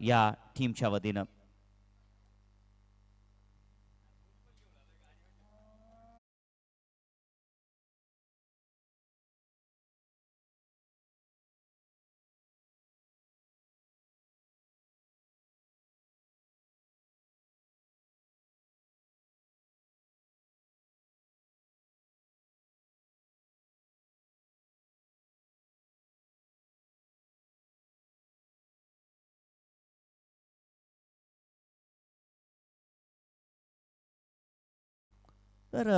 या टीमच्या वतीनं. तर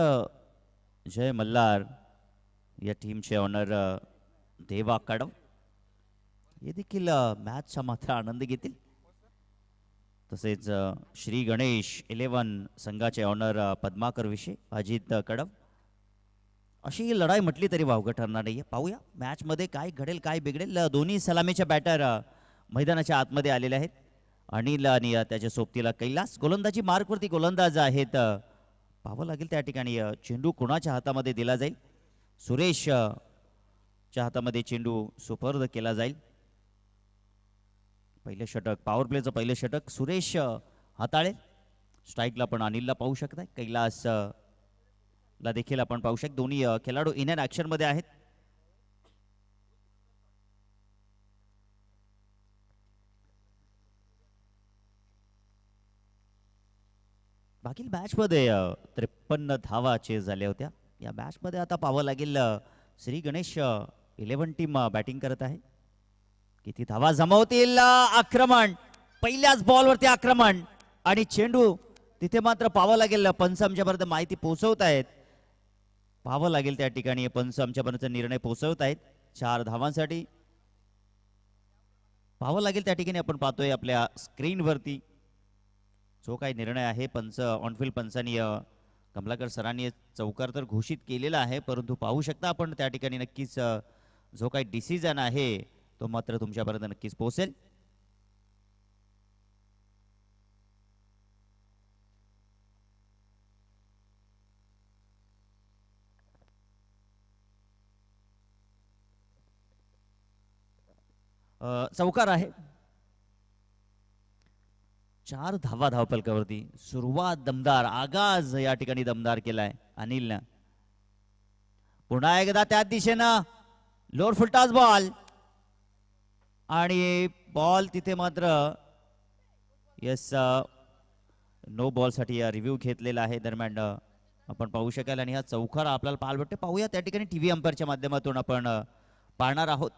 जय मल्हार या टीमचे ऑनर देवा कडव हे देखील मॅचचा मात्र आनंद घेतील. तसेच श्री गणेश 11 संघाचे ऑनर पद्माकर विषय अजित कडव. अशी ही लढाई म्हटली तरी वावगं ठरणार नाहीये. पाहूया मॅचमध्ये काय घडेल काय बिघडेल. दोन्ही सलामीच्या बॅटर मैदानाच्या आतमध्ये आलेले आहेत. अनिल आणि त्याच्या सोबतीला कैलास. गोलंदाजी मार्कवरती गोलंदाज आहेत. पाहावं लागेल त्या ठिकाणी चेंडू कोणाच्या हातामध्ये दिला जाईल. सुरेश च्या हातामध्ये चेंडू सुपर्द केला जाईल. पहिले षटक पॉवर प्लेचं पहिले षटक सुरेश हाताळे. स्ट्राईकला पण अनिलला पाहू शकताय. कैलास ला देखील आपण पाहू शकतो. दोन्ही खेळाडू इन अँड ॲक्शन मध्ये आहेत. बाकी मॅच मध्ये 53 धावा चेस झाल्या होत्या. या मॅच मध्ये आता पाहावं लागेल श्री गणेश 11 टीम बॅटिंग करत आहे. किती धावा जमवतील. आक्रमण पहिल्याच बॉलवरती आक्रमण आणि चेंडू तिथे मात्र पाहावं लागेल. पंच आमच्यापर्यंत माहिती पोहोचवत आहेत. पाहावं लागेल त्या ठिकाणी पंच आमच्यापर्यंत निर्णय पोहोचवत आहेत 4 धावांसाठी. पाहावं लागेल त्या ठिकाणी आपण पाहतोय आपल्या स्क्रीनवरती जो काही निर्णय आहे. पंच ऑनफिल्ड पंचांनी कमलाकर सरांनी चौकार तर घोषित केलेला आहे, परंतु पाहू शकता आपण त्या ठिकाणी नक्कीच जो काही डिसिजन आहे तो मात्र तुमच्यापर्यंत नक्कीच पोहोचेल. चौकार आहे. 4 धावा धावपलकावरती. सुरुवात दमदार आगाज या ठिकाणी दमदार केलाय अनिलनं. पुन्हा एकदा त्याच दिशेनं लोअर फुलटॉस बॉल आणि बॉल तिथे मात्र यस नो बॉल साठी रिव्ह्यू घेतलेला आहे. दरम्यान आपण पाहू शकाल आणि हा चौकार आपल्याला पाहायला भेटते. पाहूया त्या ठिकाणी टीव्ही अंपायरच्या माध्यमातून आपण पाहणार आहोत.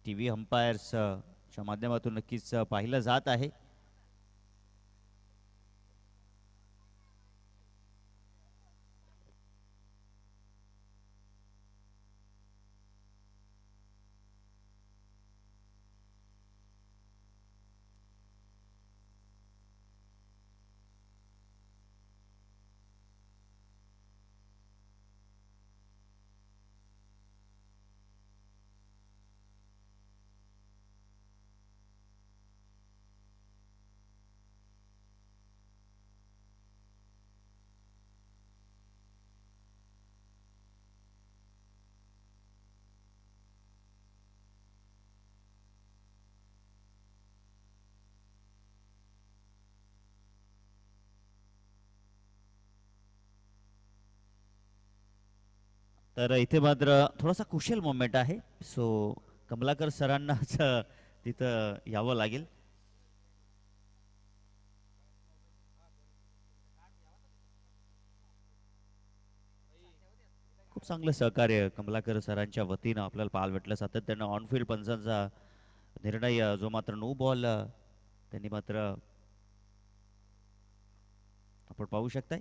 टीव्ही अंपायर्सच्या माध्यमातून नक्कीच पाहिलं जात आहे. तर इथे मात्र थोडासा कुशल मोमेंट आहे. सो कमलाकर सरांनाच तिथं यावं लागेल. खूप चांगलं सहकार्य कमलाकर सरांच्या वतीनं आपल्याला पाहायला भेटलं. सातत्यानं ऑनफिल्ड पंचांचा निर्णय जो मात्र नो बॉल त्यांनी मात्र आपण पाहू शकताय.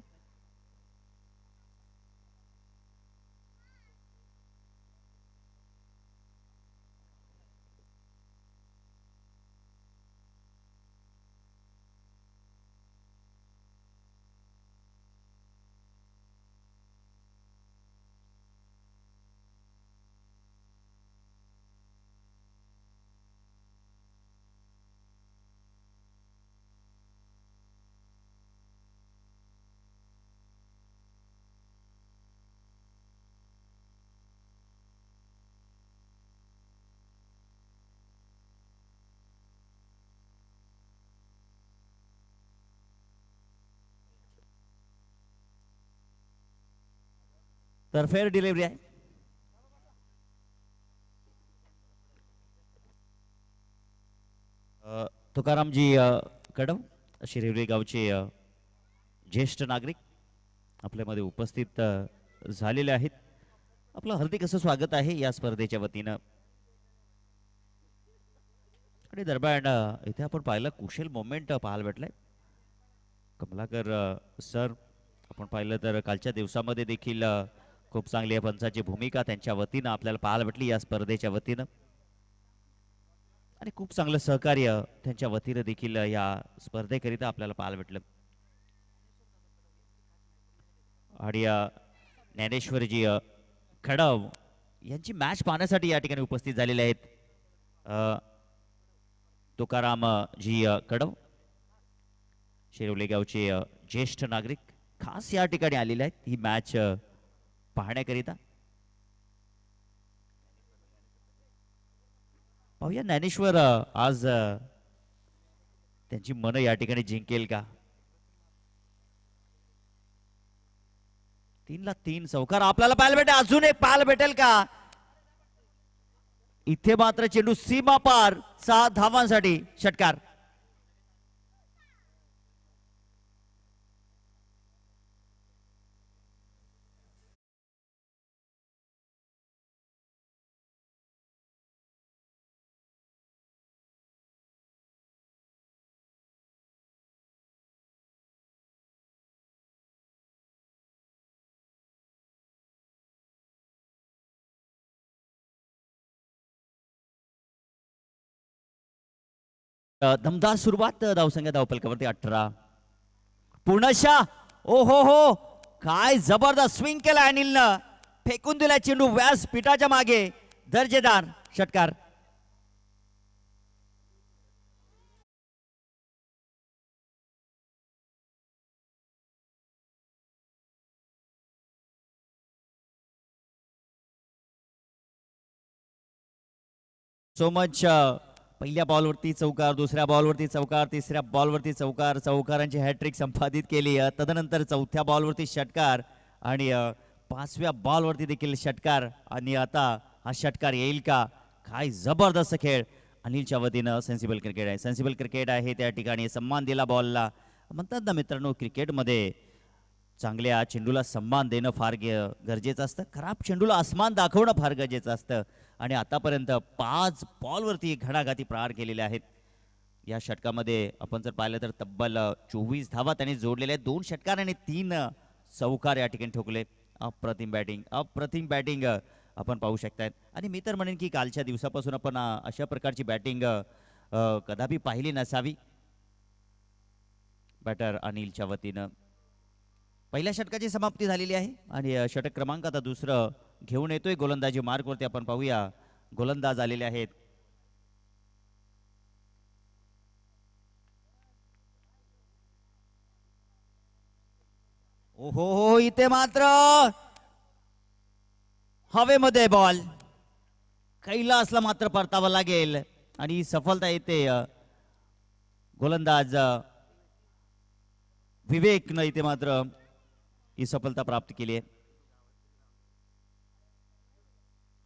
तरफेर डिलिव्हरी आहे. तुकारामजी कडव शिरिवली गावचे ज्येष्ठ नागरिक आपल्यामध्ये उपस्थित झालेले आहेत. आपलं हार्दिक असं स्वागत आहे या स्पर्धेच्या वतीनं. आणि दरम्यान इथे आपण पाहिलं कुशल मोमेंट पाहायला भेटलाय. कमलाकर सर आपण पाहिलं तर कालच्या दिवसामध्ये देखील खूप चांगली पंचाची भूमिका त्यांच्या वतीनं आपल्याला पाहायला भेटली या स्पर्धेच्या वतीनं. आणि खूप चांगलं सहकार्य त्यांच्या वतीनं देखील या स्पर्धेकरिता आपल्याला पाहायला भेटलं. आणि ज्ञानेश्वरजी खडव यांची मॅच पाहण्यासाठी या ठिकाणी उपस्थित झालेले आहेत. तुकाराम जी कडव शिरोली गावचे ज्येष्ठ नागरिक खास या ठिकाणी आलेले आहेत ही मॅच पाहण्याकरिता. पाहूया ज्ञानेश्वर आज त्यांची मन या ठिकाणी जिंकेल का. 3-3 चौकार आपल्याला पाहायला भेटेल. अजून एक पाहायला भेटेल का. इथे मात्र चेंडू सीमा पार 6 धावांसाठी षटकार. दमदार सुरुवात धावसंख्या धावपलकावरती 18. पुनशा ओ हो काय जबरदस्त स्विंग केला अनिलनं. फेकून दिला चेंडू व्यासपीठाच्या मागे. दर्जेदार षटकार. So much. पहिल्या बॉलवरती चौकार, दुसऱ्या बॉलवरती चौकार, तिसऱ्या बॉलवरती चौकार, चौकारांची हॅट्रिक संपादित केली. तदनंतर चौथ्या बॉलवरती षटकार आणि 5व्या बॉलवरती देखील षटकार. आणि आता हा षटकार येईल का. काय जबरदस्त खेळ अनिलच्या वतीनं. सेन्सिबल क्रिकेट आहे, सेन्सिबल क्रिकेट आहे. त्या ठिकाणी सन्मान दिला बॉलला. म्हणतात ना मित्रांनो, क्रिकेटमध्ये चांगल्या चेंडूला सन्मान देणं फार गरजेचं असतं. खराब चेंडूला आसमान दाखवणं फार गरजेचं असतं. आणि आतापर्यंत 5 बॉलवरती घणाघाती प्रहार केलेले आहेत. या षटकामध्ये आपण जर पाहिलं तर तब्बल 24 धावा त्यांनी जोडलेल्या आहेत. 2 षटकार आणि 3 चौकार या ठिकाणी ठोकले. अप्रतिम बॅटिंग, अप्रतिम बॅटिंग आपण पाहू शकतायत. आणि मी तर म्हणेन की कालच्या दिवसापासून आपण अशा प्रकारची बॅटिंग कदापि पाहिली नसावी. बॅटर अनिलच्या वतीनं पहिल्या षटकाची समाप्ती झालेली आहे. आणि षटक क्रमांक आता दुसरं घेऊन येतोय गोलंदाजी मार्कवरती. आपण पाहूया गोलंदाज आलेले आहेत. ओहो इथे मात्र हवेमध्ये बॉल. कैलासला मात्र परतावा लागेल आणि सफलता येते. गोलंदाज विवेकनं इथे मात्र ही सफलता प्राप्त केली आहे.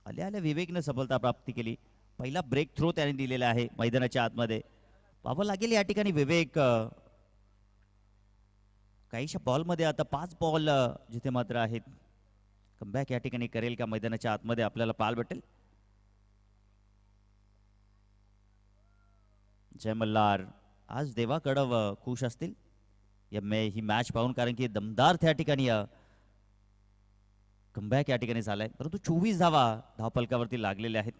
आल्या विवेकनं सफलता प्राप्त केली. पहिला ब्रेक थ्रो त्याने दिलेला आहे मैदानाच्या आतमध्ये. पाहावं लागेल या ठिकाणी विवेक काहीशा बॉलमध्ये आता 5 बॉल जिथे मात्र आहेत. कमबॅक या ठिकाणी करेल का मैदानाच्या आतमध्ये आपल्याला पाहायला भेटेल. जय मल्हार आज देवा कडव खुश असतील ही मॅच पाहून. कारण की दमदार त्या ठिकाणी कमबॅक या ठिकाणी झालाय. परंतु 24 धावा धावपलकावरती लागलेल्या आहेत.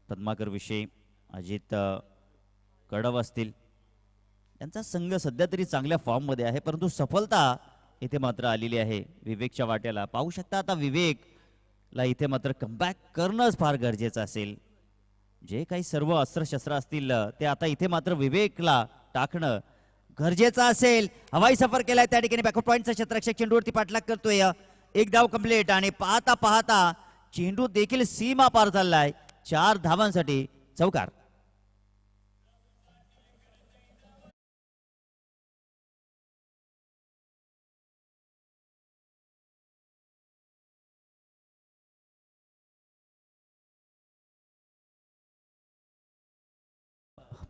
पद्माकर विषयी अजित कडव असतील यांचा संघ सध्या तरी चांगल्या फॉर्म मध्ये आहे. परंतु सफलता इथे मात्र आलेली आहे विवेकच्या वाट्याला. पाहू शकता आता विवेकला इथे मात्र कमबॅक करणंच फार गरजेचं असेल. जे काही सर्व अस्त्रशस्त्र असतील ते आता इथे मात्र विवेकला टाकणं गरजेचं असेल. हवाई सफर केलाय त्या ठिकाणी. बॅकवर्ड पॉईंटचा क्षेत्ररक्षक चेंडूवरती पाठलाग करतोय. एक धाव कंप्लीट. आणि पाहता पाहता चेंडू देखील सीमा पार चाललाय. 4 धावांसाठी चौकार.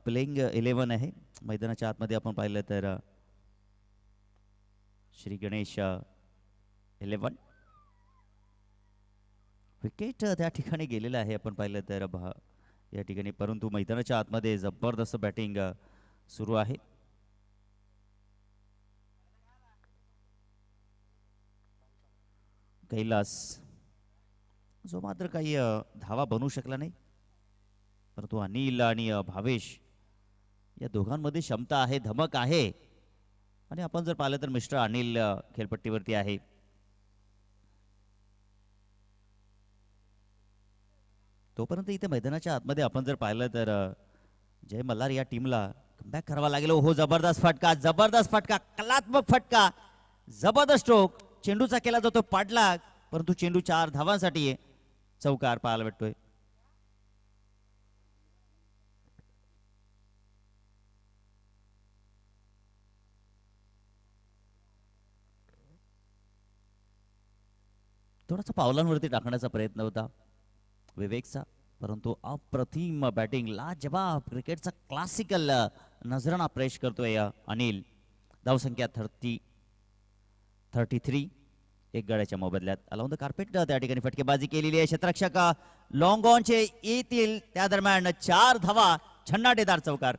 प्लेइंग 11 आहे मैदानाच्या आतमध्ये आपण पाहिलं तर श्री गणेश 11 विकेट त्या ठिकाणी गेलेला आहे आपण पाहिलं तर या ठिकाणी, परंतु मैदानाच्या आतमध्ये जबरदस्त बॅटिंग सुरू आहे. कैलास जो मात्र काही धावा बनवू शकला नाही, परंतु अनिल आणि भावेश या दोघांमध्ये क्षमता आहे, धमक आहे. आणि आपण जर पाहिलं तर मिस्टर अनिल खेळपट्टीवरती आहे. तोपर्यंत इथे मैदानाच्या आतमध्ये आपण जर पाहिलं तर जय मल्हार या टीमला कमबॅक करावा लागेल. हो जबरदस्त फटका, जबरदस्त फटका, कलात्मक फटका, जबरदस्त स्ट्रोक. चेंडूचा केला जातो पाठलाग, परंतु चेंडू 4 धावांसाठी चौकार पाहायला भेटतोय. थोडासा पावलांवरती टाकण्याचा प्रयत्न होता विवेकचा, परंतु अप्रतिम बॅटिंग, लाजवाब क्रिकेटचा क्लासिकल नजराणा प्रेश करतोय अनिल. धावसंख्या 33. एक गड्याच्या मोबदल्यात अलाउन द कार्पेट त्या ठिकाणी फटकेबाजी केलेली आहे. क्षेत्ररक्षक लॉंग ऑनचे येतील त्या दरम्यान 4 धावा, छन्नाटेदार चौकार.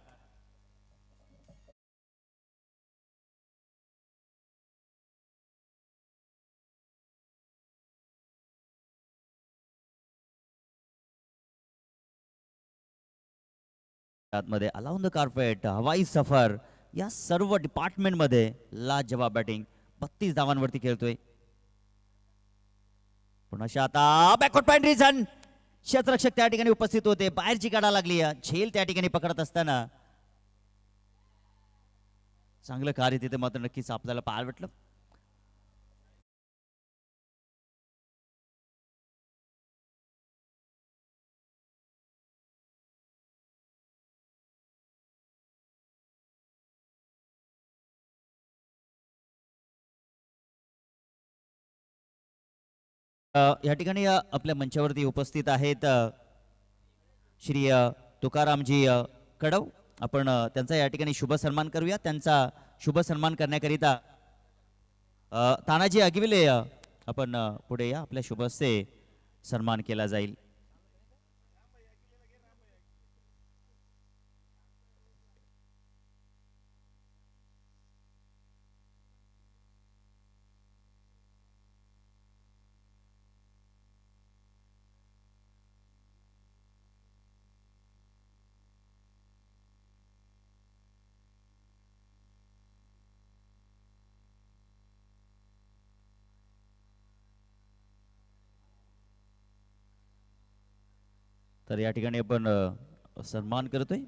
मध्ये अलाउन द कार्पेट, हवाई सफर या सर्व डिपार्टमेंट मध्ये लाजवाब बॅटिंग. 32 धावांवरती खेळतोय. पुन्हा आता बॅकवर्ड पॉइंट रिझन, क्षेत्ररक्षक त्या ठिकाणी उपस्थित होते, बाहेरची काढा लागली. झेल त्या ठिकाणी पकडत असताना चांगलं कार्य तिथे मात्र नक्कीच आपल्याला पाहायला भेटलं. या ठिकाणी आपल्या मंचावरती उपस्थित आहेत श्री तुकारामजी कडव. आपण त्यांचा या ठिकाणी शुभ सन्मान करूया. त्यांचा शुभ सन्मान करण्याकरिता तानाजी अगिविले आपण पुढे या, आपल्या शुभ हस्ते सन्मान केला जाईल. तर या ठिकाणी आपण सन्मान करतोय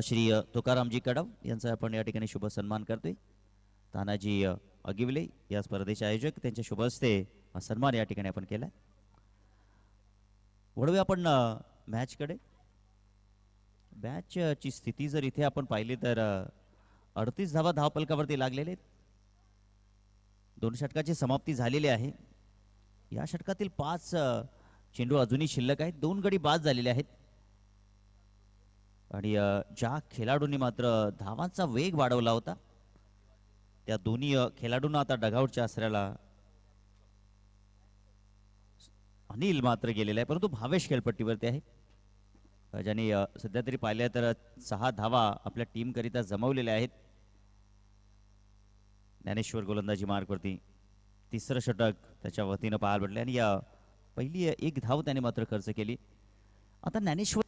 श्री तुकारामजी कडव यांचा आपण या ठिकाणी शुभ सन्मान करतोय. तानाजी अगिवले या स्पर्धेचे आयोजक, त्यांच्या शुभ हस्ते सन्मान या ठिकाणी आपण केला. वळूया आपण मॅचकडे. मॅचची स्थिती जर इथे आपण पाहिली तर 38 धावा धावफलकावरती लागलेले. 2 षटकाची समाप्ती झालेली आहे. या षटकातील 5 चेंडू अजूनही शिल्लक आहेत. 2 गडी बाद झालेले आहेत. आणि ज्या खेळाडूंनी मात्र धावांचा वेग वाढवला होता त्या दोन्ही खेळाडूंना आता डगआउटच्या आसऱ्याला अनिल मात्र गेलेला आहे, परंतु भावेश खेळपट्टीवरती आहे, ज्यांनी सध्या तरी पाहिल्या तर 6 धावा आपल्या टीम करिता जमवलेल्या आहेत. ज्ञानेश्वर गोलंदाजी मार्कवरती 3रं षटक त्याच्या वतीनं पाहायला भेटले आणि या पहिली 1 धाव त्याने मात्र खर्च केली. आता Dnyaneshwar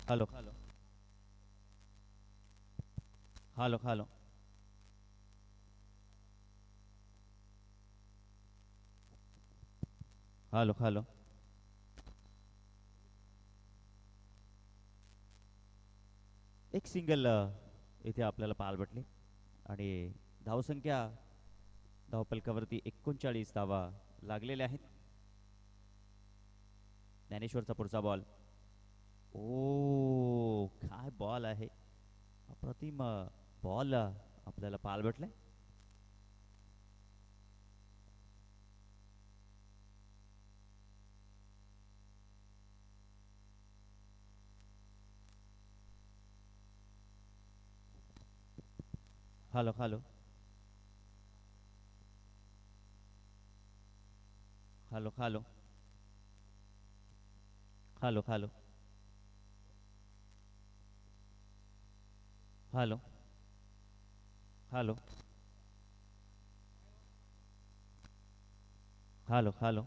hello hello hello hello hello hello एक सिंगल इथे आपल्याला पाहायला भेटले आणि धावसंख्या धावपलकावरती 39 धावा लागलेल्या आहेत. ज्ञानेश्वरचा पुढचा बॉल. ओ काय बॉल आहे, अप्रतिम बॉल आपल्याला पाहायला भेटलाय. Hello hello hello hello hello hello hello hello hello hello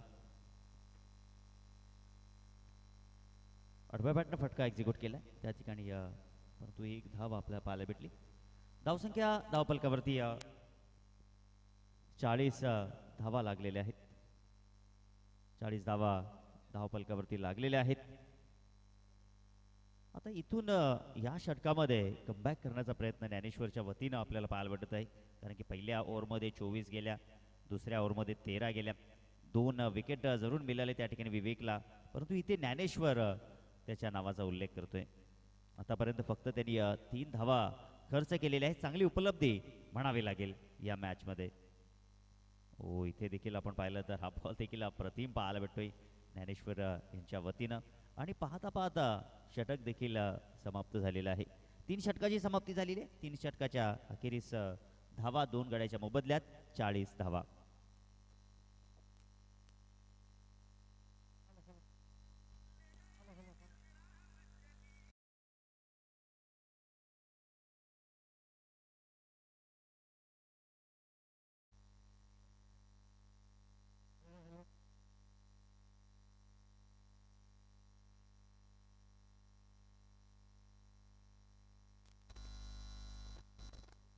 आडव्या बॅटनं फटका एक्झिक्यूट केला त्या ठिकाणी, परंतु एक धाव आपल्याला पाहायला भेटली. धावसंख्या धावपलकावरती 40 धावा लागलेल्या आहेत. 40 धावा धावपलकावरती लागलेल्या आहेत. आता इथून या षटकामध्ये कमबॅक करण्याचा प्रयत्न ज्ञानेश्वरच्या वतीनं आपल्याला पाहायला भेटत आहे. कारण की पहिल्या ओव्हरमध्ये 24 गेल्या, दुसऱ्या ओव्हरमध्ये 13 गेल्या, 2 विकेट जरूर मिळाले त्या ठिकाणी विवेकला, परंतु इथे ज्ञानेश्वर त्याच्या नावाचा उल्लेख करतोय. आतापर्यंत फक्त त्यांनी 3 धावा खर्च केलेल्या आहेत. चांगली उपलब्धी म्हणावी लागेल या मॅचमध्ये. ओ इथे देखील आपण पाहिलं तर हा बॉल देखील अप्रतिम पाहायला भेटतोय ज्ञानेश्वर यांच्या वतीनं. आणि पाहता पाहता षटक देखील समाप्त झालेलं आहे. 3 षटकाची समाप्ती झालेली आहे. 3 षटकाच्या अखेरीस धावा 2 गड्याच्या मोबदल्यात 40 धावा.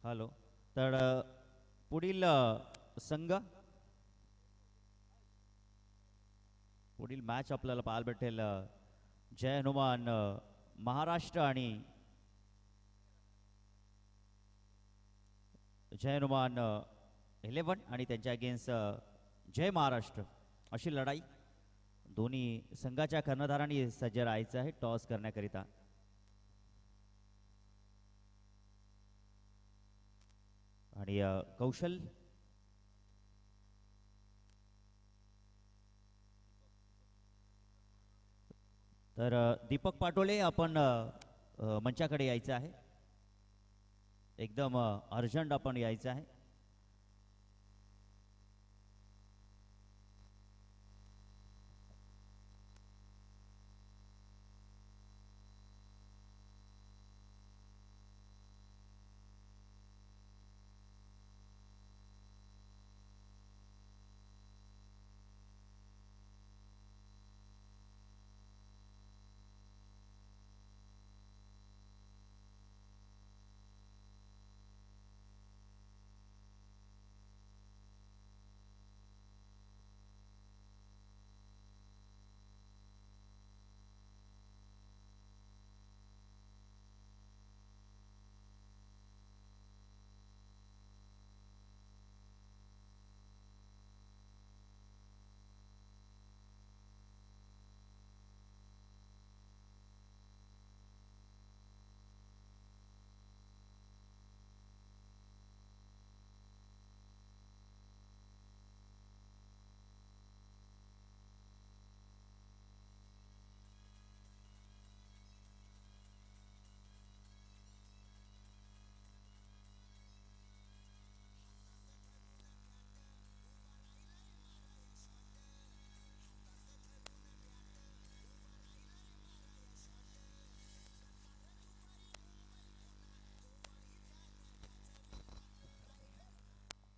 हॅलो तर पुढील संघ, पुढील मॅच आपल्याला पाहायला भेटेल जय हनुमान महाराष्ट्र आणि जय हनुमान 11 आणि त्यांच्या अगेन्स्ट जय महाराष्ट्र अशी लढाई. दोन्ही संघाच्या कर्णधारांनी सज्ज राहायचं आहे टॉस करण्याकरिता. आणि कौशल तर दीपक पाटोळे आपण मंचाकडे यायचं आहे. एकदम अर्जंट आपण यायचं आहे.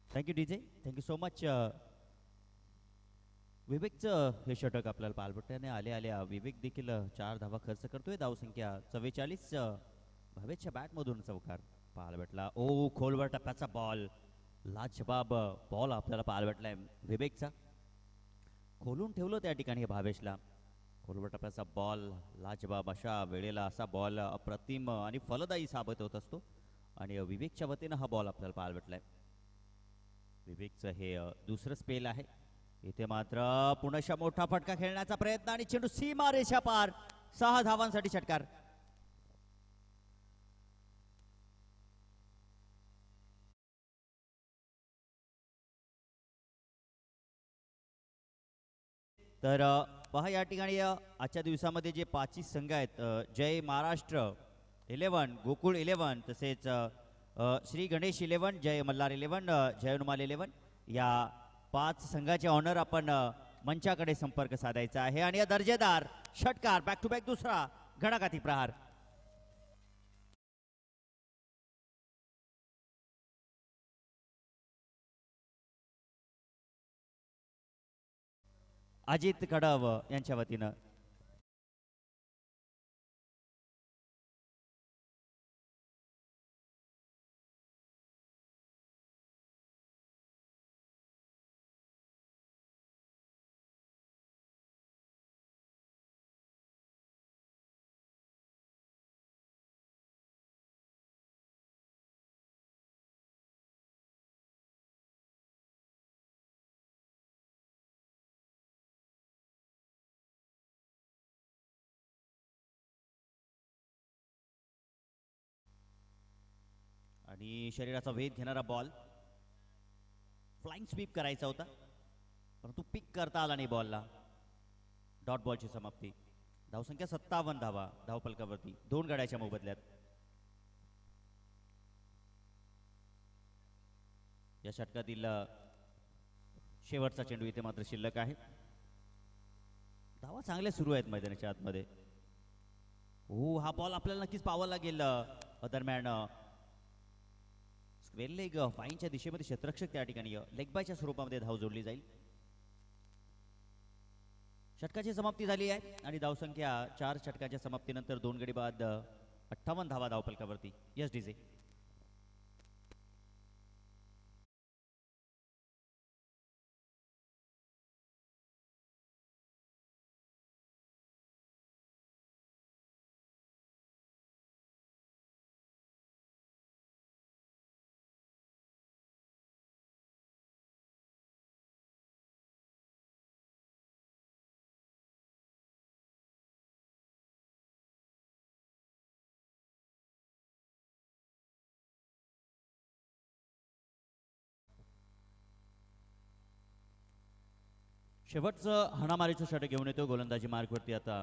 Thank you DJ, thank you so. विवेकचं हे षटक आपल्याला पालपट्ट्याने आले आल्या विवेक देखील 4 धावा खर्च करतोय. धावसंख्या 44. भवेशच्या बॅटमधून चौकार पाहायला भेटला. ओ खोलवर टप्प्याचा बॉल, लाजवाब बॉल आपल्याला पाहायला भेटलाय विवेकचा. खोलून ठेवलं त्या ठिकाणी भावेशला. खोलवर टप्प्याचा बॉल लाजबाब, अशा वेळेला असा बॉल अप्रतिम आणि फलदायी साबित होत असतो. आणि विवेकच्या वतीनं हा बॉल आपल्याला पाहायला भेटलाय. विवेकचं हे दुसरं स्पेल आहे. इथे मात्र पुनश्च मोठा फटका खेळण्याचा प्रयत्न आणि चेंडू सीमा रेषा पार. 6 धावांसाठी षटकार. तर पहा या ठिकाणी आजच्या दिवसामध्ये जे 5 संघ आहेत, जय महाराष्ट्र 11, गोकुळ 11, तसेच श्री गणेश 11, जय मल्हार 11, जय हनुमान 11, या 5 संघाचे ऑनर आपण मंचाकडे संपर्क साधायचा आहे. आणि या दर्जेदार षटकार बॅक टू बॅक दुसरा घणाघाती प्रहार. अजित कडव यांच्या वतीनं. आणि शरीराचा वेध घेणारा बॉल, फ्लाइंग स्वीप करायचा होता परंतु पिक करता आला नाही बॉलला. डॉट बॉलची समाप्ती. धावसंख्या 57 धावा धावपलकावरती 2 गड्याच्या मोबदल्यात. या षटकातील शेवटचा चेंडू इथे मात्र शिल्लक आहे. धावा चांगल्या सुरू आहेत मैदानाच्या आतमध्ये. हो, हा बॉल आपल्याला नक्कीच पाहावा लागेल. दरम्यान स्क्वेअर लेग फाईनच्या दिशेमध्ये क्षेत्ररक्षक त्या ठिकाणी लेग बायच्या स्वरूपामध्ये धाव जोडली जाईल. षटकाची समाप्ती झाली आहे आणि धावसंख्या 4 षटकाच्या समाप्तीनंतर 2 गडी बाद 58 धावा धावपलकावरती. Yes DJ. शेवटचं हाणामारीचं षटक घेऊन येतो. गोलंदाजी मार्कवरती आता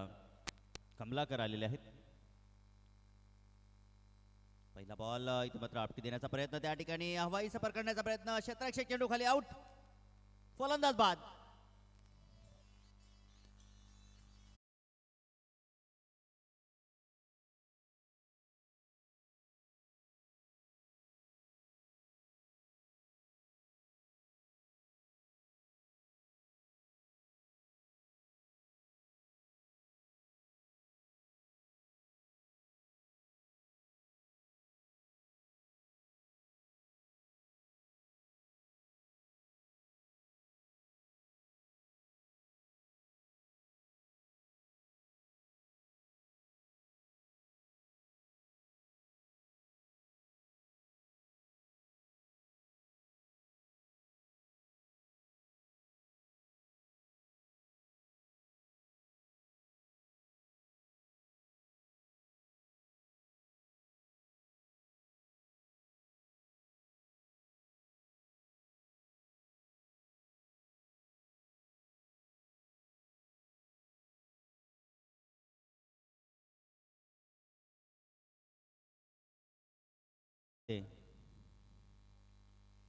कमलाकर आलेले आहेत. पहिला बॉल इथे मात्र आपटी देण्याचा प्रयत्न, त्या ठिकाणी हवाई सफर करण्याचा प्रयत्न, क्षेत्ररक्षक चेंडू खाली आउट, फलंदाज बाद.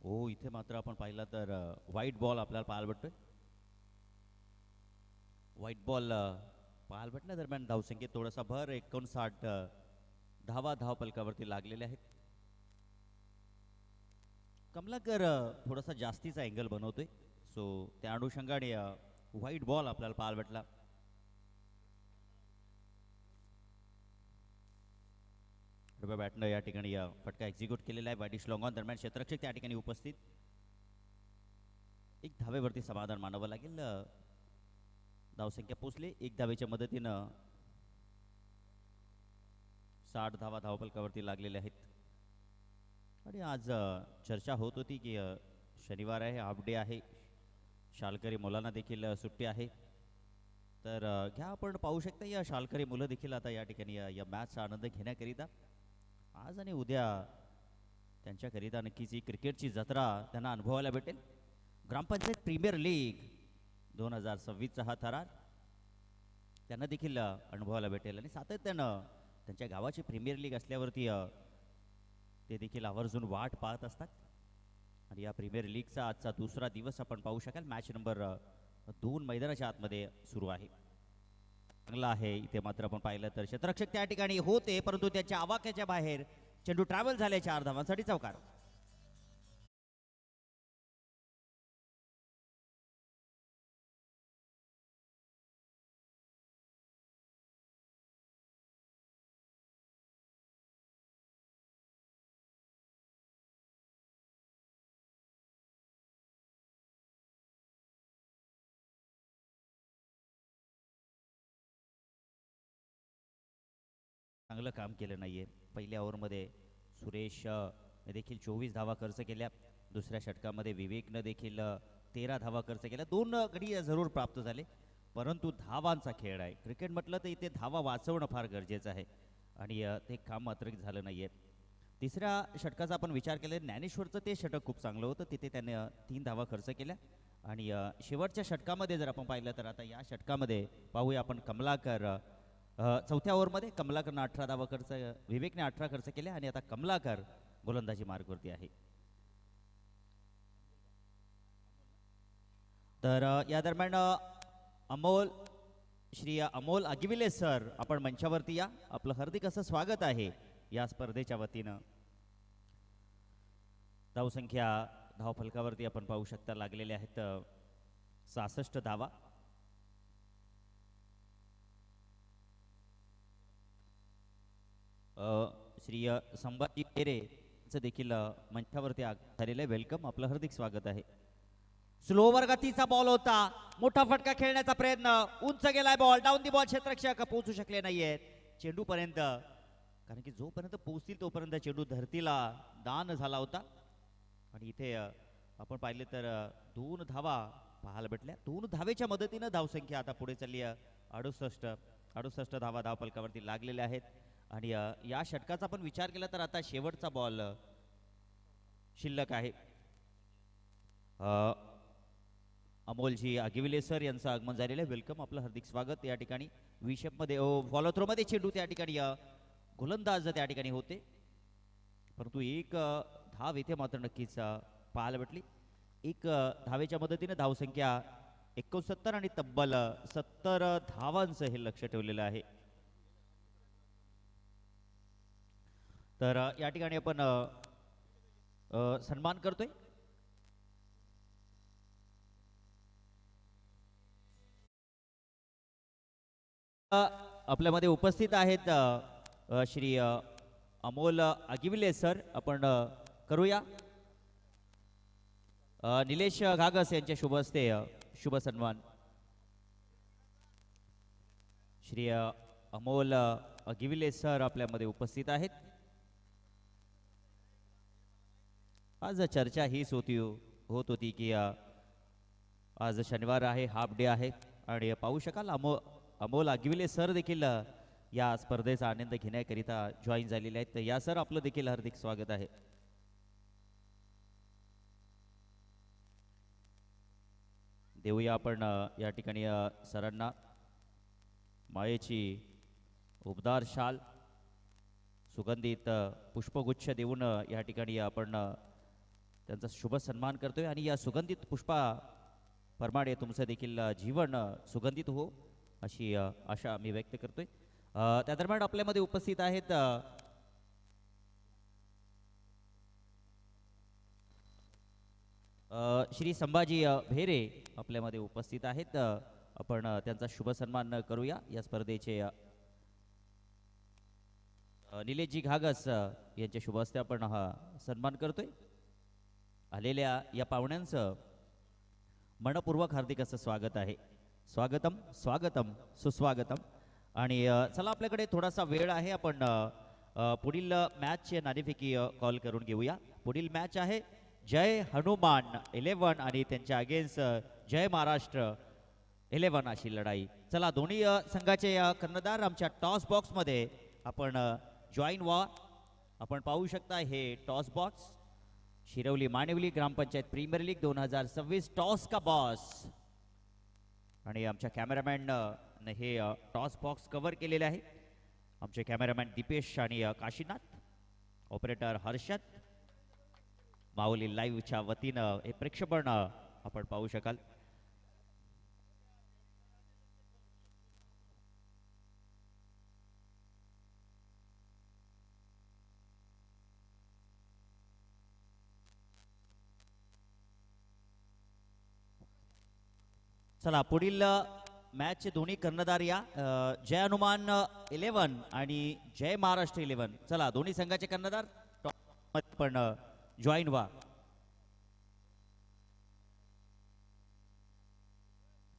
ओ, इथे मात्र आपण पाहिलं तर व्हाईट बॉल आपल्याला पाहायला भेटतोय. व्हाईट बॉल पाहायला भेटण्या दरम्यान धावसंख्येत थोडासा भर, 59 धावा धावपलकावरती लागलेले आहेत. कमलाकर थोडासा जास्तीचा अँगल बनवतोय, सो त्या अनुषंगाने व्हाईट बॉल आपल्याला पाहायला भेटला. बॅटनं या ठिकाणी फटका एक्झिक्यूट केलेला आहे. वाईडिश लॉंग ऑन दरम्यान क्षेत्ररक्षक त्या ठिकाणी उपस्थित. 1 धावेवरती समाधान मानावं लागेल. धावसंख्या पोचली 1 धावेच्या मदतीनं 60 धावा धावफलकावरती लागलेल्या आहेत. आणि आज चर्चा होत होती की शनिवार आहे, हाफ डे आहे, शालकरी मुलांना देखील सुट्टी आहे. तर घ्या आपण पाहू शकता या शालकरी मुलं देखील आता या ठिकाणी या मॅचचा आनंद घेण्याकरिता आज आणि उद्या त्यांच्याकरिता नक्कीच ही क्रिकेटची जत्रा त्यांना अनुभवायला भेटेल. ग्रामपंचायत प्रीमियर लीग 2026चा हा थरार त्यांना देखील अनुभवायला भेटेल. आणि सातत्यानं त्यांच्या गावाची प्रीमियर लीग असल्यावरती ते देखील आवर्जून वाट पाहत असतात. आणि या प्रीमियर लीगचा आजचा दुसरा दिवस आपण पाहू शकाल. मॅच नंबर 2 मैदानाच्या आतमध्ये सुरू आहे. चांगला आहे इथे मात्र आपण पाहिलं तर क्षेत्ररक्षक त्या ठिकाणी होते, परंतु त्याच्या आवाक्याच्या बाहेर चेंडू ट्रॅव्हल झाले 4 धावांसाठी चौकार. चांगलं काम केलं नाहीये. पहिल्या ओव्हरमध्ये सुरेश देखील 24 धावा खर्च केल्या. दुसऱ्या षटकामध्ये विवेकनं देखील 13 धावा खर्च केल्या. 2 गडी जरूर प्राप्त झाले, परंतु धावांचा खेळ आहे. क्रिकेट म्हटलं तर इथे धावा वाचवणं फार गरजेचं आहे आणि ते काम मात्र झालं नाहीये. तिसऱ्या षटकाचा आपण विचार केला, ज्ञानेश्वरचं ते षटक खूप चांगलं होतं. तिथे त्याने 3 धावा खर्च केल्या. आणि शेवटच्या षटकामध्ये जर आपण पाहिलं तर आता या षटकामध्ये पाहूया आपण कमलाकर. चौथ्या ओव्हरमध्ये कमलाकरनं 18 धावा खर्च, विवेकने 18 खर्च केले आणि आता कमलाकर गोलंदाजी मार्गवरती आहे. तर या दरम्यान श्री अमोल आगिविले सर आपण मंचावरती या. आपलं हार्दिक असं स्वागत आहे या स्पर्धेच्या वतीनं. धावसंख्या धावफलकावरती आपण पाहू शकता लागलेल्या आहेत 66 धावा. श्री संभाजी पेरेचं देखील मंचावरती झालेलं आहे. वेलकम, आपलं हार्दिक स्वागत आहे. स्लोवर गतीचा बॉल होता, मोठा फटका खेळण्याचा प्रयत्न, उंच गेलाय बॉल, डाऊन दी बॉल. क्षेत्ररक्षक पोहोचू शकले नाहीयेत चेंडू पर्यंत, कारण की जोपर्यंत पोहोचतील तोपर्यंत चेंडू धरतीला दान झाला होता. आणि इथे आपण पाहिले तर 2 धावा पाहायला भेटल्या. 2 धावेच्या मदतीनं धावसंख्या आता पुढे चालली 68 धावा धावफलकावरती लागलेल्या आहेत. आणि या षटकाचा आपण विचार केला तर आता शेवटचा बॉल शिल्लक आहे. अमोलजी आगिविले सर यांचं आगमन झालेलं आहे. वेलकम, आपलं हार्दिक स्वागत. या ठिकाणी विशेपमध्ये फॉलो थ्रोमध्ये चेंडू त्या ठिकाणी गोलंदाज त्या ठिकाणी होते, परंतु एक धाव इथे मात्र नक्कीच पाहायला भेटली. 1 धावेच्या मदतीने धावसंख्या 69 आणि तब्बल 70 धावांचं हे लक्ष ठेवलेलं आहे. तर या ठिकाणी आपण सन्मान करतोय. आपल्यामध्ये उपस्थित आहेत श्री अमोल आगिविले सर. आपण करूया निलेश घागस यांच्या शुभ हस्ते शुभ सन्मान. श्री अमोल आगिविले सर आपल्यामध्ये उपस्थित आहेत. आज चर्चा हीच होत होती की आज शनिवार आहे, हाफ डे आहे आणि पाहू शकाल अमोल आगिविले सर देखील या स्पर्धेचा आनंद घेण्याकरिता जॉईन झालेले आहेत. तर या सर आपलं देखील हार्दिक स्वागत आहे. देऊया आपण या ठिकाणी सरांना मायेची उबदार शाल, सुगंधित पुष्पगुच्छ देऊन या ठिकाणी आपण त्यांचा शुभ सन्मान करतोय. आणि या सुगंधित पुष्पा प्रमाणे तुमचं देखील जीवन सुगंधित हो अशी आशा मी व्यक्त करतोय. त्या दरम्यान आपल्यामध्ये उपस्थित आहेत श्री संभाजी भेरे आपल्यामध्ये उपस्थित आहेत. आपण त्यांचा शुभ सन्मान करूया. या स्पर्धेचे निलेशजी घागस यांच्या शुभ हस्ते आपण हा सन्मान करतोय. आलेल्या या पाहुण्यांचं मनपूर्वक हार्दिक असं स्वागत आहे. स्वागतम स्वागतम सुस्वागतम. आणि चला आपल्याकडे थोडासा वेळ आहे. आपण पुढील मॅचचे नाणेफेकी कॉल करून घेऊया. पुढील मॅच आहे जय हनुमान 11 आणि त्यांच्या अगेन्स्ट जय महाराष्ट्र 11 अशी लढाई. चला दोन्ही संघाचे कर्णधार आमच्या टॉस बॉक्समध्ये आपण जॉईन व्हा. आपण पाहू शकता हे टॉस बॉक्स शिरवली मानिवली ग्रामपंचायत प्रीमियर लीग 2026 टॉस का बॉस. आणि आमच्या कॅमेरामॅन हे टॉस बॉक्स कव्हर केलेले आहे. आमचे कॅमेरामॅन दीपेश आणि काशीनाथ, ऑपरेटर हर्षद, माऊली लाईव्हच्या वतीनं हे प्रेक्षेपण आपण पाहू शकाल. चला पुढील मॅचचे दोन्ही कर्णधार या जय हनुमान 11 आणि जय महाराष्ट्र 11. चला दोन्ही संघाचे कर्णधार पण जॉईन व्हा.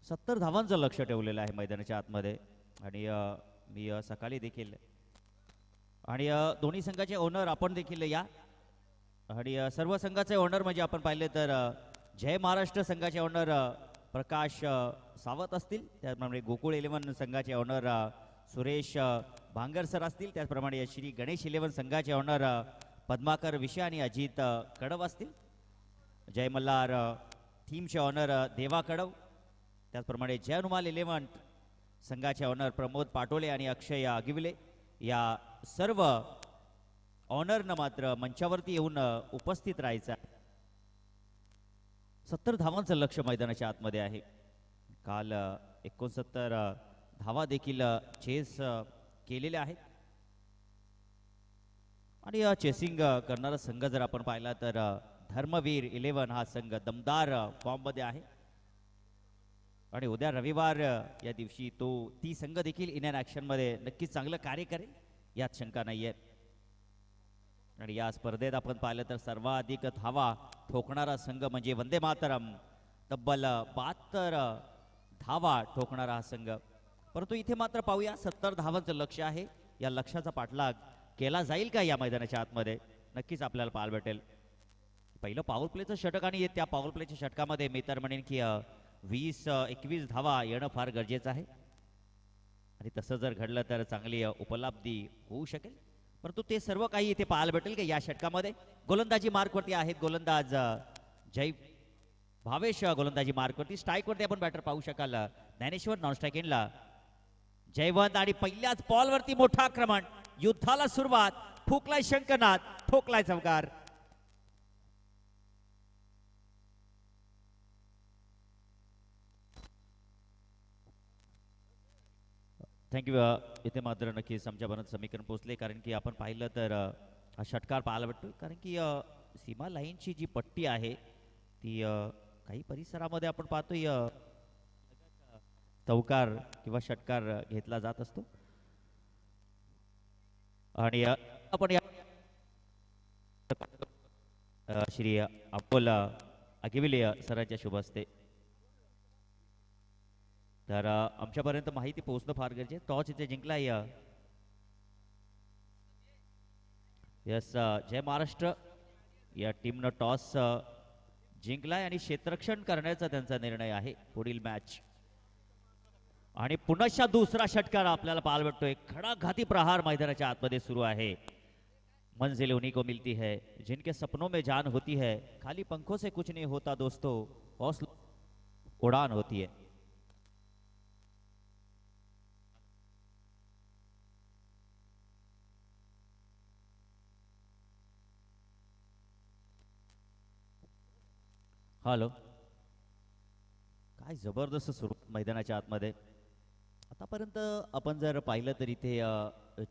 70 धावांचं लक्ष ठेवलेलं आहे मैदानाच्या आतमध्ये. आणि मी सकाळी देखील आणि दोन्ही संघाचे ओनर आपण देखील या. आणि सर्व संघाचे ओनर म्हणजे आपण पाहिले तर जय महाराष्ट्र संघाचे ओनर प्रकाश सावत असतील, त्याचप्रमाणे गोकुळ 11 संघाचे ओनर सुरेश भांगर सर असतील, त्याचप्रमाणे श्री गणेश 11 संघाचे ओनर पद्माकर विषय आणि अजित कडव असतील. जय मल्हार टीमचे ओनर देवा कडव, त्याचप्रमाणे जय हनुमान 11 संघाचे ओनर प्रमोद पाटोले आणि अक्षय आगिवले. या सर्व ऑनरनं मात्र मंचावरती येऊन उपस्थित राहायचं. 70 धावांचं लक्ष मैदानाच्या आतमध्ये आहे. काल 69 धावा देखील चेस केलेल्या आहेत. आणि चेसिंग करणारा संघ जर आपण पाहिला तर धर्मवीर 11 हा संघ दमदार फॉर्म मध्ये आहे. आणि उद्या रविवार या दिवशी ती संघ देखील इन ॲक्शन मध्ये नक्कीच चांगलं कार्य करेल यात शंका नाहीये. आणि या स्पर्धेत आपण पाहिलं तर सर्वाधिक धावा ठोकणारा संघ म्हणजे वंदे मातरम, तब्बल 72 धावा ठोकणारा हा संघ. परंतु इथे मात्र पाहूया 70 धावांचं लक्ष आहे. या लक्ष्याचा पाठलाग केला जाईल का या मैदानाच्या आतमध्ये, नक्कीच आपल्याला पाहायला भेटेल. पहिलं पॉवर प्लेचं षटक आणि त्या पॉवर प्लेच्या षटकामध्ये मी तर म्हणेन की 20-21 धावा येणं फार गरजेचं आहे. आणि तसं जर घडलं तर चांगली उपलब्धी होऊ शकेल. परंतु ते सर्व काही इथे पाहायला भेटेल की या षटकामध्ये. गोलंदाजी मार्कवरती आहेत गोलंदाज जय भावेश, गोलंदाजी मार्कवरती. स्ट्राईकवरती आपण बॅटर पाहू शकाल ज्ञानेश्वर, नॉन स्ट्राईक एंडला जयवंत. आणि पहिल्याच बॉलवरती मोठा आक्रमण, युद्धाला सुरुवात. ठोकलाय शंकरनाथ, ठोकलाय चौकार. थँक्यू. इथे मात्र नक्कीच आमच्यापर्यंत समीकरण पोहोचले, कारण की आपण पाहिलं तर हा षटकार पाहायला भेटतो. कारण की सीमा लाईनची जी पट्टी आहे ती काही परिसरामध्ये आपण पाहतोय चौकार किंवा षटकार घेतला जात असतो. आणि आपण या श्री अब्बुल आगिविले सरांच्या शुभ हस्ते तर आमच्यापर्यंत माहिती पोहोचणं फार गरजेचं. टॉस इथे जिंकलाय यस जय महाराष्ट्र या टीमनं टॉस जिंकलाय आणि क्षेत्ररक्षण करण्याचा त्यांचा निर्णय आहे. पुढील मॅच आणि पुनश्च दुसरा षटकार आपल्याला पाहायला भेटतोय. खडाघाती प्रहार मैदानाच्या आतमध्ये सुरू आहे. मंजिल उन्हीं को मिलती है जिनके सपनों में जान होती है, खाली पंखों से कुछ नहीं होता दोस्तों, हौसला उड़ान होती है. हॅलो, काय जबरदस्त सुरुवात मैदानाच्या आतमध्ये. आतापर्यंत आपण जर पाहिलं तर इथे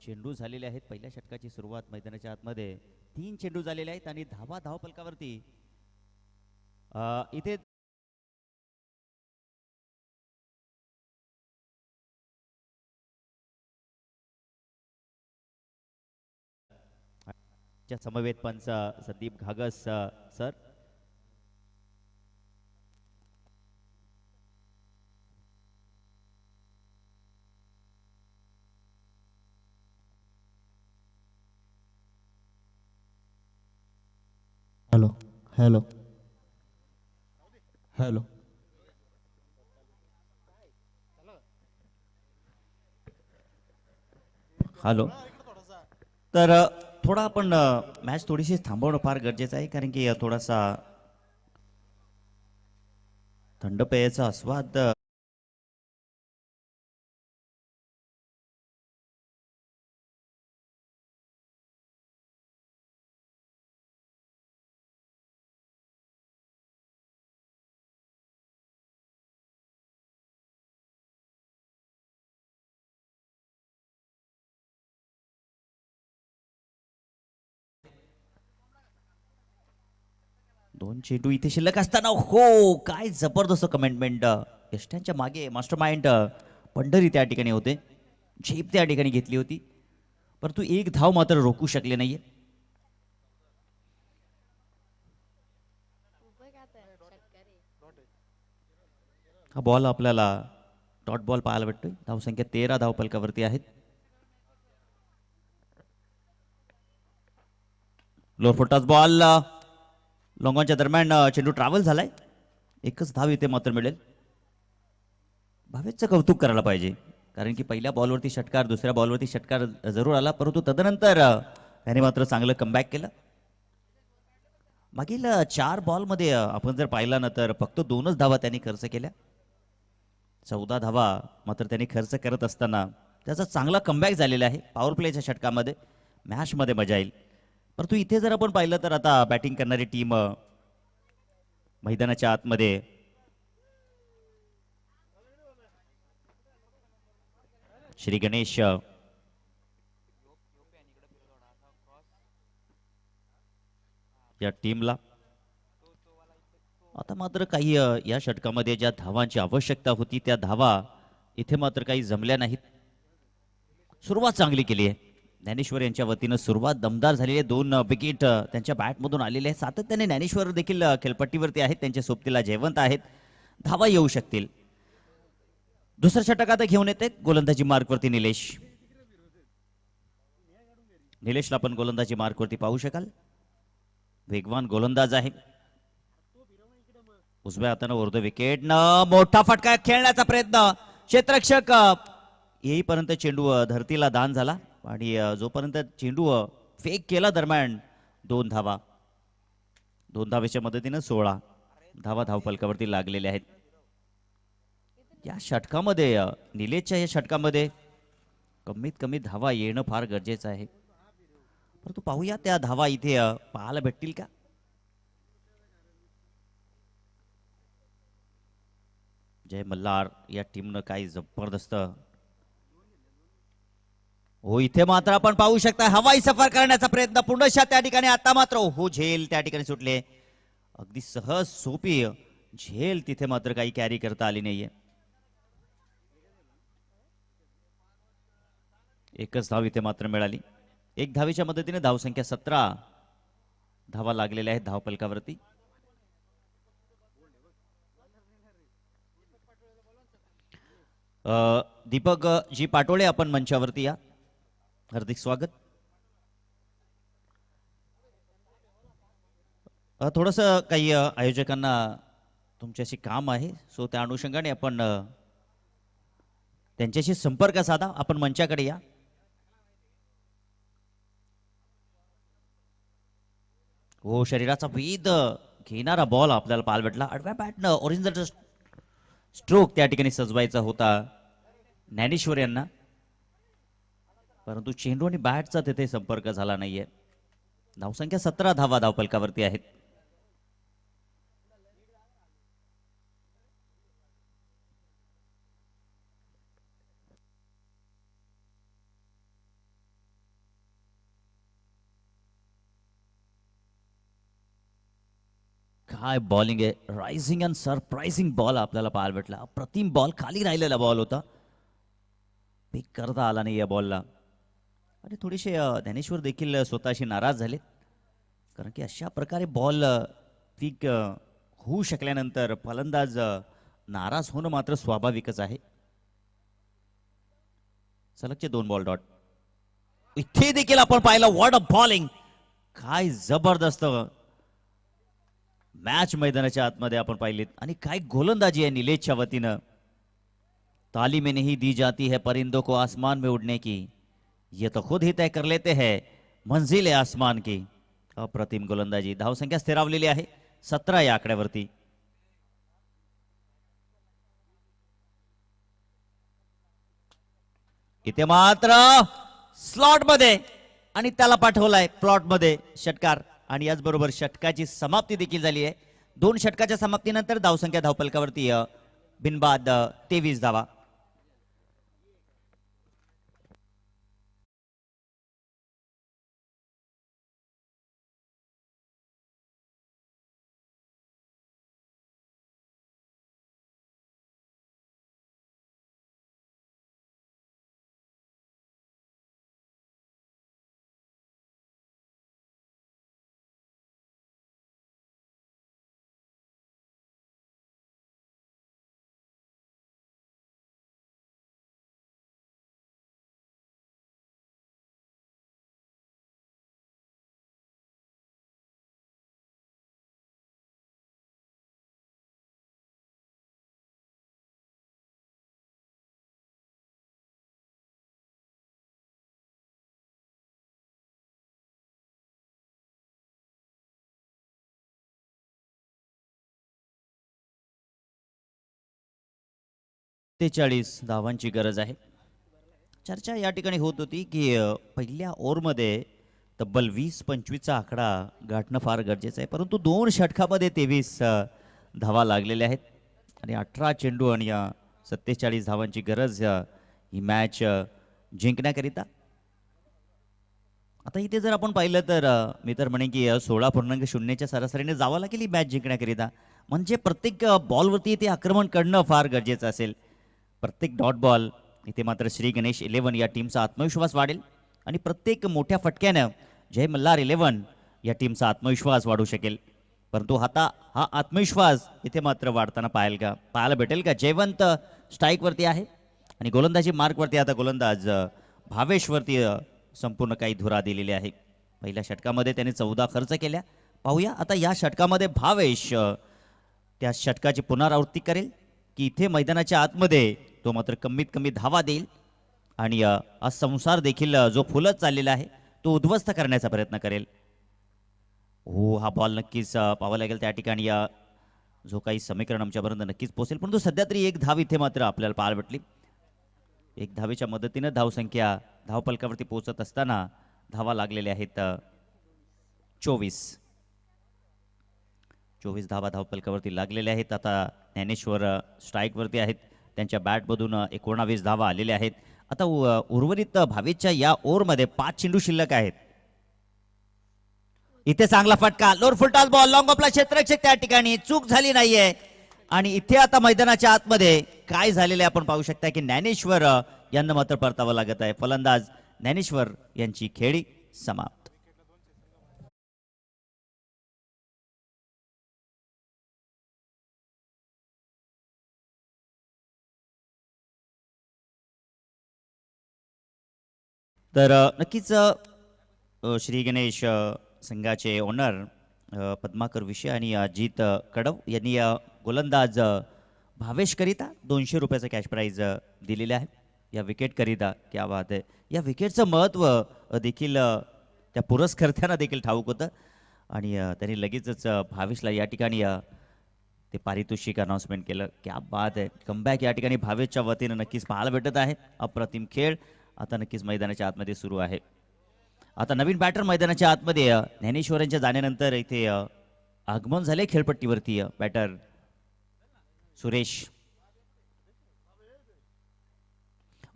चेंडू झालेले आहेत. पहिल्या षटकाची सुरुवात मैदानाच्या आतमध्ये 3 चेंडू झालेले आहेत आणि धावपलकावरती इथे समवेत पंच Sandeep Ghagas sir. Hello hello hello. तर थोडा आपण मॅच थोडीशी थांबवणं फार गरजेचं आहे, कारण की थोडासा थंड पेयाचा आस्वाद दोन चेंडू इथे शिल्लक असताना हो काय जबरदस्त कमेंटमेंट. यष्ट्यांच्या मागे मास्टर माइंड पंढरी त्या ठिकाणी होते, झेप त्या ठिकाणी घेतली होती, परंतु एक धाव मात्र रोखू शकले नाहीये. हा बॉल आपल्याला डॉट बॉल पाहायला भेटतोय. धावसंख्या 13 धावफलकावरती आहेत. लोअर फुटाच बॉल लॉंगॉनच्या दरम्यान चेंडू ट्रॅव्हल झालाय. एकच धाव इथे मात्र मिळेल. भावेशचं कौतुक करायला पाहिजे, कारण की पहिल्या बॉलवरती षटकार, दुसऱ्या बॉलवरती षटकार जरूर आला, परंतु तदनंतर त्याने मात्र चांगलं कमबॅक केलं. मागील 4 बॉलमध्ये आपण जर पाहिला ना तर फक्त 2च धावा त्यांनी खर्च केल्या. 14 धावा मात्र त्यांनी खर्च करत असताना त्याचा चांगला कमबॅक झालेला आहे. पॉवर प्लेच्या षटकामध्ये मॅचमध्ये मजा येईल. परंतु इथे जर आपण पाहिलं तर आता बॅटिंग करणारी टीम मैदानाच्या आतमध्ये श्री गणेश या टीमला आता मात्र काही या षटकामध्ये ज्या धावांची आवश्यकता होती त्या धावा इथे मात्र काही जमल्या नाहीत. सुरुवात चांगली केली आहे ज्ञानेश्वर यांच्या वतीनं. सुरुवात दमदार झालेली आहे. 2 विकेट त्यांच्या बॅटमधून आलेले आहेत. सातत्याने ज्ञानेश्वर देखील खेळपट्टीवरती आहेत, त्यांच्या सोबतीला जयवंत आहेत. धावा येऊ शकतील. दुसऱ्या षटक आता घेऊन येते गोलंदाजी मार्कवरती निलेश. निलेशला आपण गोलंदाजी मार्कवरती पाहू शकाल. वेगवान गोलंदाज आहे. उजव्या हातानं उर्ध विकेट न मोठा फटका खेळण्याचा प्रयत्न. क्षेत्ररक्षक येईपर्यंत चेंडू धरतीला दान झाला आणि जोपर्यंत चेंडू फेक केला दरम्यान 2 धावा. 2 धावेच्या मदतीनं 16 धावा धावफलकावरती लागलेल्या आहेत. या षटकामध्ये निलेशच्या या षटकामध्ये कमीत कमी धावा येणं फार गरजेचं आहे. परंतु पाहूया त्या धावा इथे पाहायला भेटतील का. जय मल्हार या टीमनं काही जबरदस्त हो इथे मात्र आपण पाहू शकता हवाई सफर करण्याचा प्रयत्न पुन्हा त्या ठिकाणी. आता मात्र हो झेल त्या ठिकाणी सुटले. अगदी सहज सोपी झेल तिथे मात्र काही कॅरी करता आली नाहीये. एकच धाव इथे मात्र मिळाली. 1 धावेच्या मदतीने धावसंख्या 17 धावा लागलेल्या आहेत धावफलकावरती. दीपक जी पाटोळे आपण मंचावरती या. हार्दिक स्वागत. थोडस काही आयोजकांना तुमच्याशी काम आहे, सो त्या अनुषंगाने आपण त्यांच्याशी संपर्क साधा. आपण मंचाकडे या. हो शरीराचा वेध घेणारा बॉल आपल्याला पाहायला भेटला. आडव्या बॅटनं ओरिजिनल स्ट्रोक त्या ठिकाणी सजवायचा होता ज्ञानेश्वर यांना, परंतु चेंडू आणि बॅटचा तिथे संपर्क झाला नाहीये. धावसंख्या 17 धावा धावफलकावरती आहेत. काय बॉलिंग आहे. रायझिंग अँड सरप्राइझिंग बॉल आपल्याला पाहायला भेटला. अप्रतिम बॉल, खाली राहिलेला बॉल होता, पिक करता आला नाही या बॉलला. आणि थोडेसे ज्ञानेश्वर देखील स्वतःशी नाराज झाले, कारण की अशा प्रकारे बॉल पिक होऊ शकल्यानंतर फलंदाज नाराज होणं मात्र स्वाभाविकच आहे. सलगचे 2 बॉल डॉट. इथे देखील आपण पाहिलं व्हॉट अ बॉलिंग. काय जबरदस्त मॅच मैदानाच्या आतमध्ये आपण पाहिलीत आणि काय गोलंदाजी आहे निलेशच्या वतीनं. तालीमें नहीं दी जाती है परिंदों को आसमान में उड़ने की, ये तो खुद ही तय कर लेते हैं मंजिल आसमान की. अप्रतिम गोलंदाजी. धावसंख्या स्थिरावलेली आहे 17 या आकड्यावरती. इथे मात्र स्लॉट मध्ये आणि त्याला पाठवलाय प्लॉट मध्ये षटकार आणि याचबरोबर षटकाची समाप्ती देखील झाली आहे. 2 षटकाच्या समाप्तीनंतर धावसंख्या धावपलकावरती बिनबाद 23 धावा. तेचाळीस धावांची गरज आहे. चर्चा या ठिकाणी होत होती की पहिल्या ओव्हरमध्ये तब्बल 20-25चा आकडा गाठणं फार गरजेचं आहे, परंतु 2 षटकामध्ये 23 धावा लागलेल्या आहेत आणि 18 चेंडू आणि 47 धावांची गरज ही मॅच जिंकण्याकरिता. आता इथे जर आपण पाहिलं तर मी तर म्हणेन की 16.0च्या सरासरीने जावं लागेल ही मॅच जिंकण्याकरिता. म्हणजे प्रत्येक बॉलवरती ते आक्रमण करणं फार गरजेचं असेल. प्रत्येक डॉट बॉल इथे मात्र श्री गणेश 11 या टीमचा आत्मविश्वास वाढेल आणि प्रत्येक मोठ्या फटक्यानं जय मल्हार 11 या टीमचा आत्मविश्वास वाढू शकेल. परंतु आता हा आत्मविश्वास इथे मात्र वाढताना पाहायला भेटेल का. जयवंत स्ट्राईकवरती आहे आणि गोलंदाजी मार्कवरती आता गोलंदाज भावेशवरती संपूर्ण काही धुरा दिलेली आहे. पहिल्या षटकामध्ये त्याने 14 खर्च केल्या. पाहूया आता या षटकामध्ये भावेश त्या षटकाची पुनरावृत्ती करेल की इथे मैदानाच्या आतमध्ये तो मात्र कमीत कमी धावा देईल आणि हा संसार देखील जो फुलत चाललेला आहे तो उद्ध्वस्त करण्याचा प्रयत्न करेल. हो, हा बॉल नक्कीच पाहावा लागेल त्या ठिकाणी. जो काही समीकरण आमच्यापर्यंत नक्कीच पोहोचेल, परंतु सध्या तरी एक धाव इथे मात्र आपल्याला पाहायला भेटली. एक धावेच्या मदतीनं धावसंख्या धावपलकावरती पोहोचत असताना धावा लागलेल्या आहेत 24 धावा धावपलकावरती लागलेल्या आहेत. आता ज्ञानेश्वर स्ट्राईकवरती आहेत. त्यांच्या बॅटमधून 19 धावा आलेल्या आहेत. आता उर्वरित भावेशच्या या ओव्हरमध्ये 5 चेंडू शिल्लक आहेत. इथे चांगला फटका, लोअर फुलटॉस बॉल, लॉंग ऑफला क्षेत्ररक्षक त्या ठिकाणी चूक झाली नाहीये आणि इथे आता मैदानाच्या आतमध्ये काय झालेले आपण पाहू शकता की ज्ञानेश्वर यांना मात्र परतावं लागत आहे. फलंदाज ज्ञानेश्वर यांची खेळी समाप्त. तर नक्कीच श्री गणेश संघाचे ओनर पद्माकर विषय आणि अजित कडव यांनी गोलंदाज भावेशकरिता 200 रुपयाचं कॅश प्राईज दिलेलं आहे या विकेटकरिता. क्या बात आहे. या विकेटचं महत्त्व देखील त्या पुरस्कर्त्यांना देखील ठाऊक होतं आणि त्यांनी लगेचच भावेशला या ठिकाणी ते पारितोषिक अनाउन्समेंट केलं. क्या बात आहे. कमबॅक या ठिकाणी भावेशच्या वतीनं नक्कीच पाहायला भेटत आहे. अप्रतिम खेळ आता नक्कीच मैदानाच्या आतमध्ये सुरू आहे. आता नवीन बॅटर मैदानाच्या आतमध्ये ज्ञानेश्वरांच्या जाण्यानंतर इथे आगमन झाले खेळपट्टीवरती बॅटर सुरेश.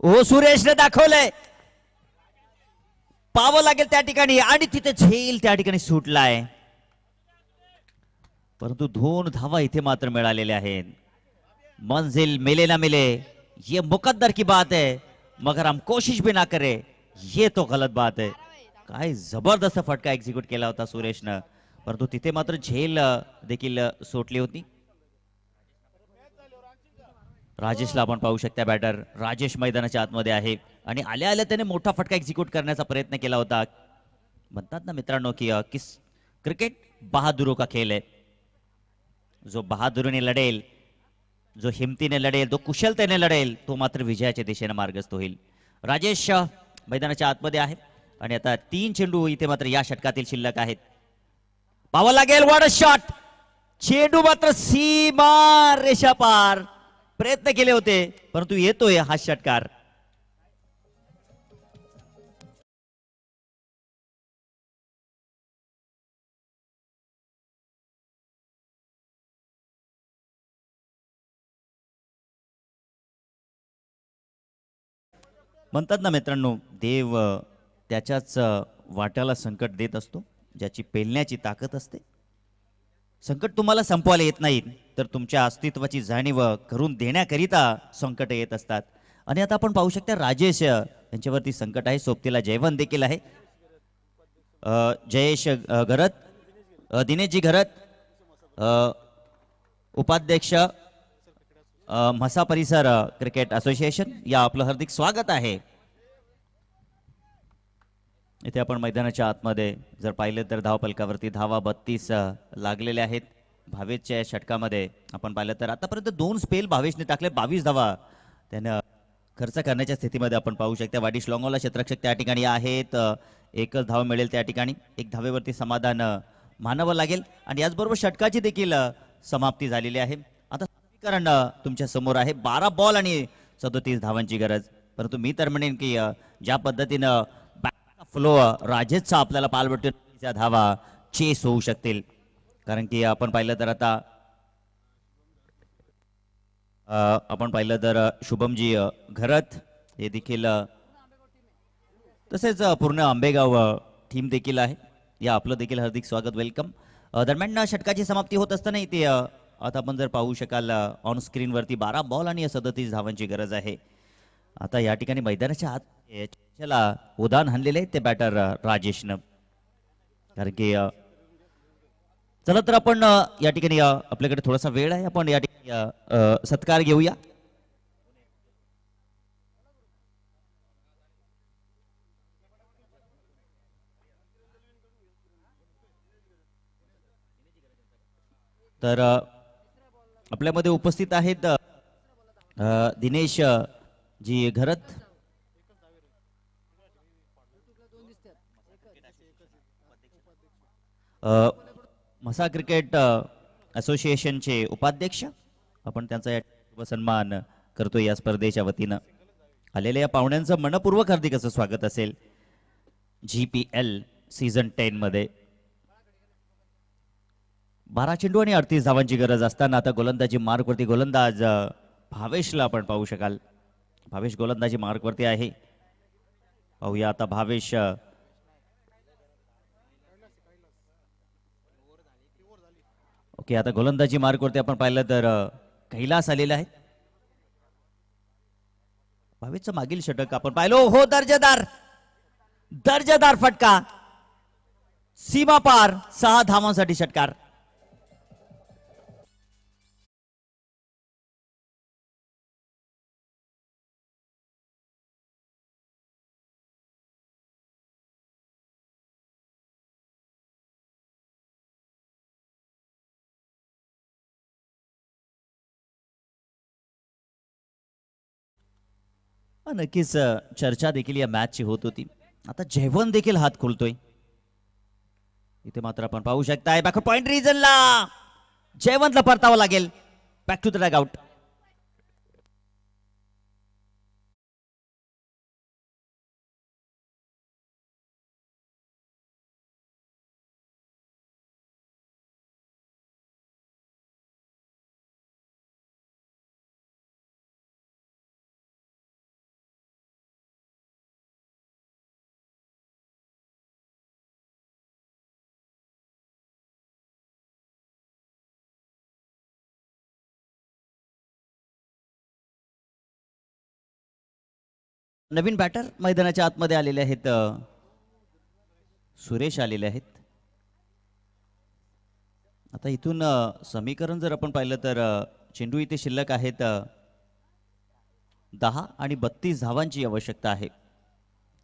ओ, सुरेशने दाखवलंय, पाहावं लागेल त्या ठिकाणी आणि तिथे झेल त्या ठिकाणी सुटलाय, परंतु 2 धावा इथे मात्र मिळालेल्या आहेत. मंजिल मिले ना मिले ये मुकद्दर की बात है, मगर हम कोशिश भी ना करे ये तो गलत बात है. काय जबरदस्त फटका एक्झिक्यूट केला होता सुरेशनं, परंतु तिथे मात्र झेल देखील सोटली होती. राजेशला आपण पाहू शकता, बॅटर राजेश मैदानाच्या आतमध्ये आहे आणि आल्या आल्या त्याने मोठा फटका एक्झिक्यूट करण्याचा प्रयत्न केला होता. म्हणतात ना मित्रांनो की क्रिकेट बहादुरों का खेल है. जो बहादुरीने लढेल, जो हिमतीने लढेल, जो कुशलतेने लढेल, तो मात्र विजयाच्या दिशेने मार्गस्थ होईल. राजेश मैदानाच्या आतमध्ये आहे आणि आता 3 चेंडू इथे मात्र या षटकातील शिल्लक आहेत. पाहावं लागेल. What a shot. चेंडू मात्र सीमा रेषा पार. प्रयत्न केले होते परंतु येतोय हा षटकार. म्हणतात ना मित्रांनो, देव त्याच्याच वाट्याला संकट देत असतो ज्याची पेलण्याची ताकद असते. संकट तुम्हाला संपवायला येत नाहीत तर तुमच्या अस्तित्वाची जाणीव करून देण्याकरिता संकट येत असतात. आणि आता आपण पाहू शकता राजेश यांच्यावरती संकट आहे. सोबतीला जयवंत देखील आहे. जयेश घरत, दिनेशजी घरत, उपाध्यक्ष म्हसा परिसर क्रिकेट असोसिएशन, या आपलं हार्दिक स्वागत आहे. इथे आपण मैदानाच्या आतमध्ये जर पाहिलं तर धावपलकावरती धावा 32 लागलेल्या आहेत. भावेशच्या या षटकामध्ये आपण पाहिलं तर आतापर्यंत 2 स्पेल भावेशने टाकले. 22 धावा त्यानं खर्च करण्याच्या स्थितीमध्ये आपण पाहू शकता. वाडिश लॉंगोला क्षेत्ररक्षक त्या ठिकाणी आहेत. एकच धाव मिळेल त्या ठिकाणी. एक धावेवरती समाधान मानावं लागेल. आणि याचबरोबर षटकाची देखील समाप्ती झालेली आहे. आता समीकरण तुमच्या समोर आहे. 12 बॉल आणि 37 धावांची गरज. परंतु मी तर म्हणेन की ज्या पद्धतीनं फ्लो राजेशचा आपल्याला पालवटून त्या धावा चेस होऊ शकतील. कारण की आपण पाहिलं तर आता शुभमजी घरत हे देखील, तसेच पूर्ण आंबेगाव टीम देखील आहे. या आपलं देखील हार्दिक स्वागत, वेलकम. दरम्यान षटकाची समाप्ती होत असताना इथे आता आपण जर पाहू शकाल ऑन स्क्रीन वरती 12 बॉल आणि 37 धावांची गरज आहे. आता या ठिकाणी मैदानाच्या आत त्याला उदान हाणलेले आहे ते बॅटर राजेशनं. कारण की चला तर आपण या ठिकाणी आपल्याकडे थोडासा वेळ आहे. आपण या ठिकाणी सत्कार घेऊया. तर आपल्यामध्ये उपस्थित आहेत दिनेश जी घरत, म्हसा क्रिकेट असोसिएशनचे उपाध्यक्ष. आपण त्यांचा सन्मान करतोय या स्पर्धेच्या वतीनं. आलेल्या या पाहुण्यांचं मनपूर्वक हार्दिक असं स्वागत असेल GPL सीझन 10 मध्ये. 12 चेंडू आणि 38 धावांची गरज असताना आता गोलंदाजी मार्कवरती गोलंदाज भावेशला आपण पाहू शकाल. भावेश गोलंदाजी मार्कवरती आहे. पाहूया आता भावेश. ओके, आता गोलंदाजी मार्कवरती आपण पाहिलं तर कैलास आलेला आहे. भावेशचं मागील षटक आपण पाहिलो. हो, दर्जेदार दर्जेदार फटका. सीमा पार. 6 धावांसाठी षटकार. नक्कीच चर्चा देखील या मॅचची होत होती. आता जयवंत देखील हात खोलतोय. इथे मात्र आपण पाहू शकताय बॅक पॉइंट रिजनला जयवंतला परतावं लागेल. Back to the dugout. नवीन बॅटर मैदानाच्या आतमध्ये आलेले आहेत. सुरेश आलेले आहेत. आता इथून समीकरण जर आपण पाहिलं तर चेंडू इथे शिल्लक आहेत 10 आणि 32 धावांची आवश्यकता आहे.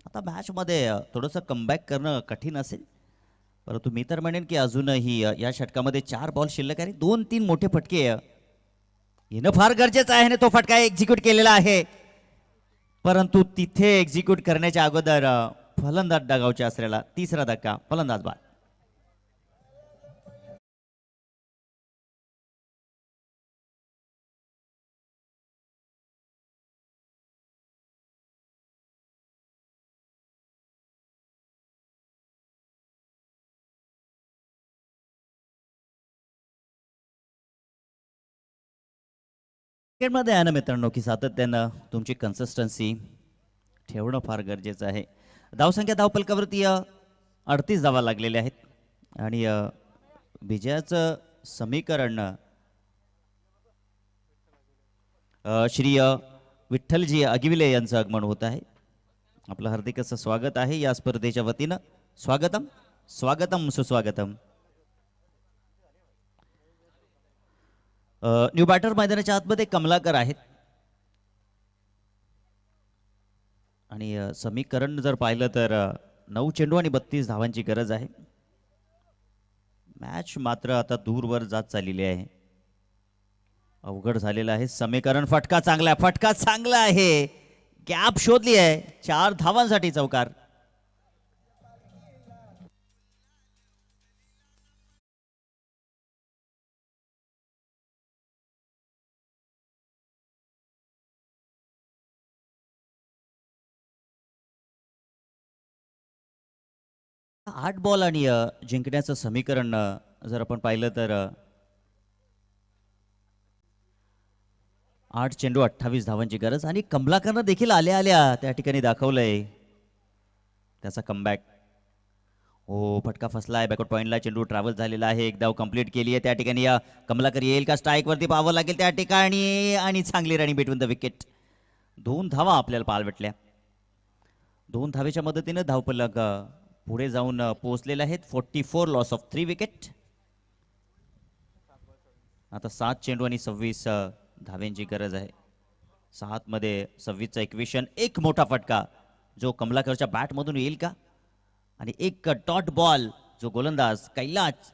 आता मॅच मध्ये थोडंसं कमबॅक करणं कठीण असेल, परंतु मी तर म्हणेन की अजूनही या षटकामध्ये 4 बॉल शिल्लक आहे. 2-3 मोठे फटके येणं फार गरजेचं आहे. तो फटका एक्झिक्यूट केलेला आहे, परंतु तिथे एक्झिक्यूट करण्याच्या अगोदर फलंदाज डागावच्या असलेला तिसरा धक्का. फलंदाज बाद. क्रिकेटमध्ये आहे ना मित्रांनो की सातत्यानं तुमची कन्सिस्टन्सी ठेवणं फार गरजेचं आहे. धावसंख्या धावपलकावरती 38 धावा लागलेल्या आहेत आणि विजयाचं समीकरण श्री विठ्ठलजी अगिविले यांचं आगमन होत आहे. आपलं हार्दिक असं स्वागत आहे या स्पर्धेच्या वतीनं. स्वागतम स्वागतम सुस्वागतम. न्यू बॅटर मैदानाच्या आतमध्ये कमलाकर आहेत आणि समीकरण जर पाहिलं तर 9 चेंडू आणि 32 धावांची गरज आहे. मॅच मात्र आता दूरवर जात चाललेली आहे. अवघड झालेलं आहे समीकरण. फटका चांगला आहे, फटका चांगला आहे. गॅप शोधली आहे. 4 धावांसाठी चौकार. आठ बॉल आणि जिंकण्याचं समीकरण जर आपण पाहिलं तर 8 चेंडू 28 धावांची गरज आणि कमलाकरनं देखील आल्या आल्या त्या ठिकाणी दाखवलंय त्याचा कमबॅक. हो, फटका फसला आहे. बॅकवर्ड पॉईंटला चेंडू ट्रॅव्हल झालेला आहे. एक धाव कंप्लीट केली आहे. त्या ठिकाणी कमलाकर येईल का स्ट्राईकवरती पाहावं लागेल त्या ठिकाणी आणि चांगली रनिंग बिटवीन द विकेट. 2 धावा आपल्याला पाहायला भेटल्या. 2 धावेच्या मदतीनं धावपलक पुढे जाऊन पोहोचलेले आहेत. 44 लॉस ऑफ 3 विकेट. आता 7 चेंडू आणि 26 धाव्यांची गरज आहे. 7 मध्ये 26चा इक्वेशन. एक मोठा फटका जो कमलाकरच्या बॅटमधून येईल का आणि एक डॉट बॉल जो गोलंदाज कैलाच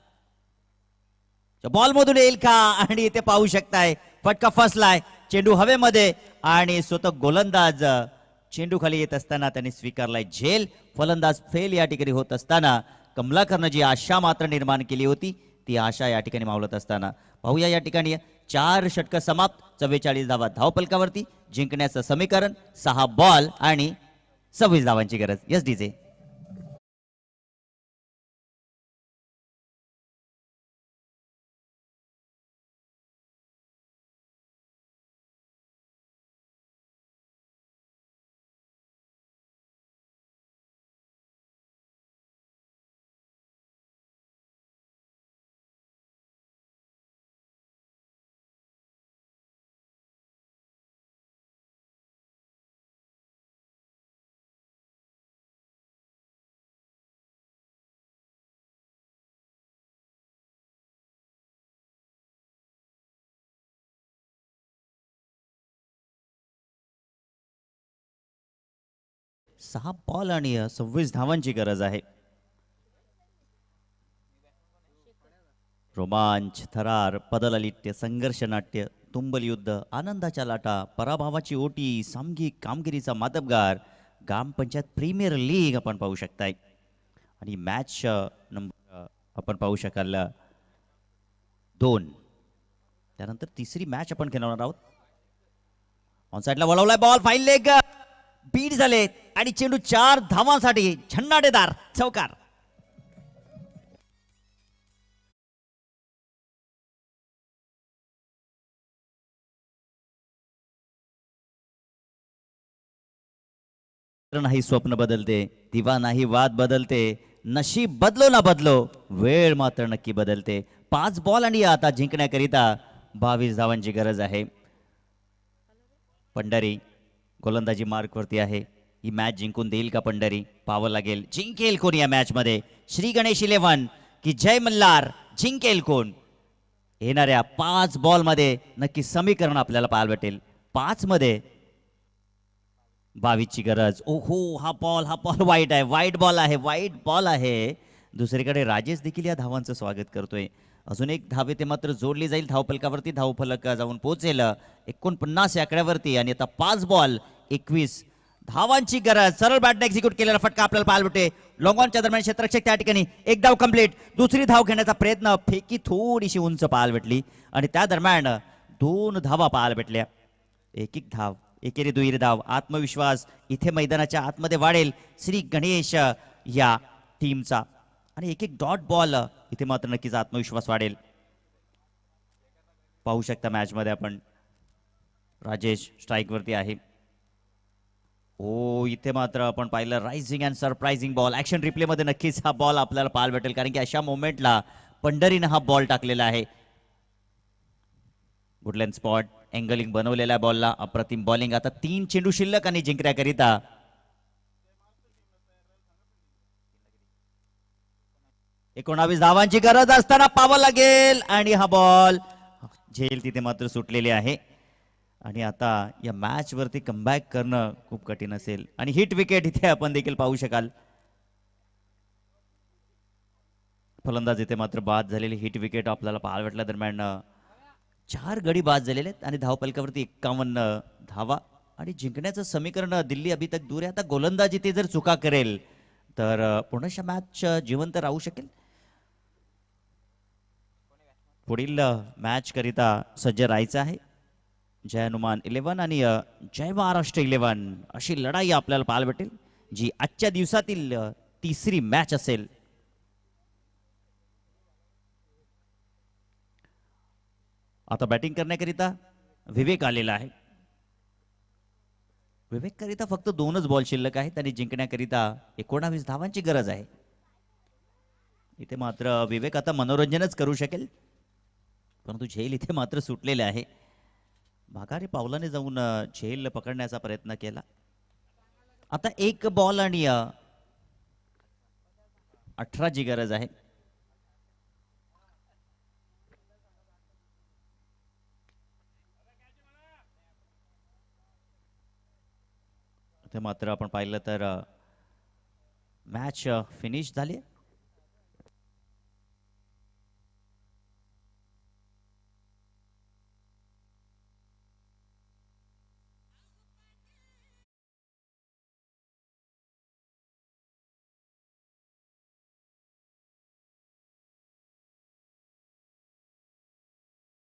बॉलमधून येईल का आणि इथे पाहू शकताय फटका फसलाय. चेंडू हवेमध्ये आणि स्वतः गोलंदाज चेंडू खाली येत असताना त्यांनी स्वीकारलाय झेल. फलंदाज फेल या ठिकाणी होत असताना कमलाकरनं जी आशा मात्र निर्माण केली होती ती आशा या ठिकाणी मावळत असताना पाहूया. या ठिकाणी 4 षटक समाप्त. 44 धावा धावपलकावरती. जिंकण्याचं समीकरण 6 बॉल आणि 26 धावांची गरज. Yes DJ. सहा बॉल आणि 26 धावांची गरज आहे. रोमांच, थरार, पदललिट्य, संघर्ष नाट्य, तुंबल युद्ध, आनंदाच्या लाटा, पराभवाची ओटी, सामूहिक कामगिरीचा मातबगार, ग्रामपंचायत प्रीमियर लीग आपण पाहू शकताय. आणि मॅच नंबर आपण पाहू शकाल 2. त्यानंतर तिसरी मॅच आपण खेळणार आहोत. ऑन साइडला वळवलाय बॉल. फाईन लेग बीट झाले आणि चेंडू 4 धावांसाठी झंडाडेदार चौकार. नाही स्वप्न बदलते, दिवा नाही वाद बदलते, नशीब बदलो ना बदलो, वेळ मात्र नक्की बदलते. 5 बॉल आणि आता जिंकण्याकरिता 22 धावांची गरज आहे. पंढरी गोलंदाजी मार्कवरती आहे. ही मॅच जिंकून देईल का पंढरी पाहावं लागेल. जिंकेल कोण या मॅच मध्ये? श्री गणेश 11 की जय मल्हार? जिंकेल कोण? येणाऱ्या 5 बॉल मध्ये नक्की समीकरण आपल्याला पाहायला भेटेल. 5 मध्ये 22 ची गरज. ओहो, हा बॉल वाईट आहे. वाईट बॉल आहे. दुसरीकडे राजेश देखील या धावांचं स्वागत करतोय. अजून एक धाव ते मात्र जोडली जाईल धावफलकावरती. धावफलक जाऊन पोहोचेल 49 या आकड्यावरती आणि आता 5 बॉल 21 धावांची गरज. सरळ बॅटने एक्झिक्यूट केलेला फटका आपल्याला पाहायला भेटते. लॉंगॉनच्या दरम्यान क्षेत्ररक्षक त्या ठिकाणी एक धाव कंप्लीट. दुसरी धाव घेण्याचा प्रयत्न, फेकी थोडीशी उंच पाहायला भेटली आणि त्या दरम्यान 2 धावा पाहायला भेटल्या. एक एक धाव, एकेरी दुहेरी धाव. आत्मविश्वास इथे मैदानाच्या आतमध्ये वाढेल श्री गणेश या टीमचा आणि एक एक डॉट बॉल इथे मात्र नक्कीच आत्मविश्वास वाढेल. पाहू शकता मॅच मध्ये आपण राजेश स्ट्राईक वरती आहे. ओ इथे मात्र आपण पाहिलं rising and surprising ball. Action replay मध्ये नक्कीच हा बॉल आपल्याला पाहायला भेटेल कारण की अशा मोमेंटला पंढरीनं हा बॉल टाकलेला आहे. गुडलँड स्पॉट अँगलिंग बनवलेल्या बॉलला अप्रतिम बॉलिंग. आता 3 चेंडू शिल्लक आणि जिंकण्याकरिता 19 धावांची गरज असताना पाहावं लागेल आणि हा बॉल झेल तिथे मात्र सुटलेली आहे आणि आता या मॅच वरती कमबॅक करणं खूप कठीण असेल आणि हिट विकेट इथे आपण देखील पाहू शकाल. फलंदाज इथे मात्र बाद झालेली हिट विकेट आपल्याला पाहायला भेटल्या. दरम्यान 4 गडी बाद झालेले आहेत आणि धावफलकावरती 51 धावा आणि जिंकण्याचं समीकरण दिल्ली अभी तक दूर आहे. आता गोलंदाज इथे जर चुका करेल तर पुन्हा मॅच जिवंत राहू शकेल. पुढील मॅच करिता सज्ज राहायचं आहे. जय हनुमान 11 आणि जय महाराष्ट्र 11 अशी लढाई आपल्याला पाहायला भेटेल जी आजच्या दिवसातील तिसरी मॅच असेल. आता बॅटिंग करण्याकरिता विवेक आलेला आहे. विवेक करिता फक्त 2च बॉल शिल्लक आहेत आणि जिंकण्याकरिता 19 धावांची गरज आहे. इथे मात्र विवेक आता मनोरंजनच करू शकेल परंतु झेल इथे मात्र सुटलेले आहे. माघारी पावलाने जाऊन झेल पकडण्याचा प्रयत्न केला. आता 1 बॉल आणि 18 ची गरज आहे. इथे मात्र आपण पाहिलं तर मॅच फिनिश झाली.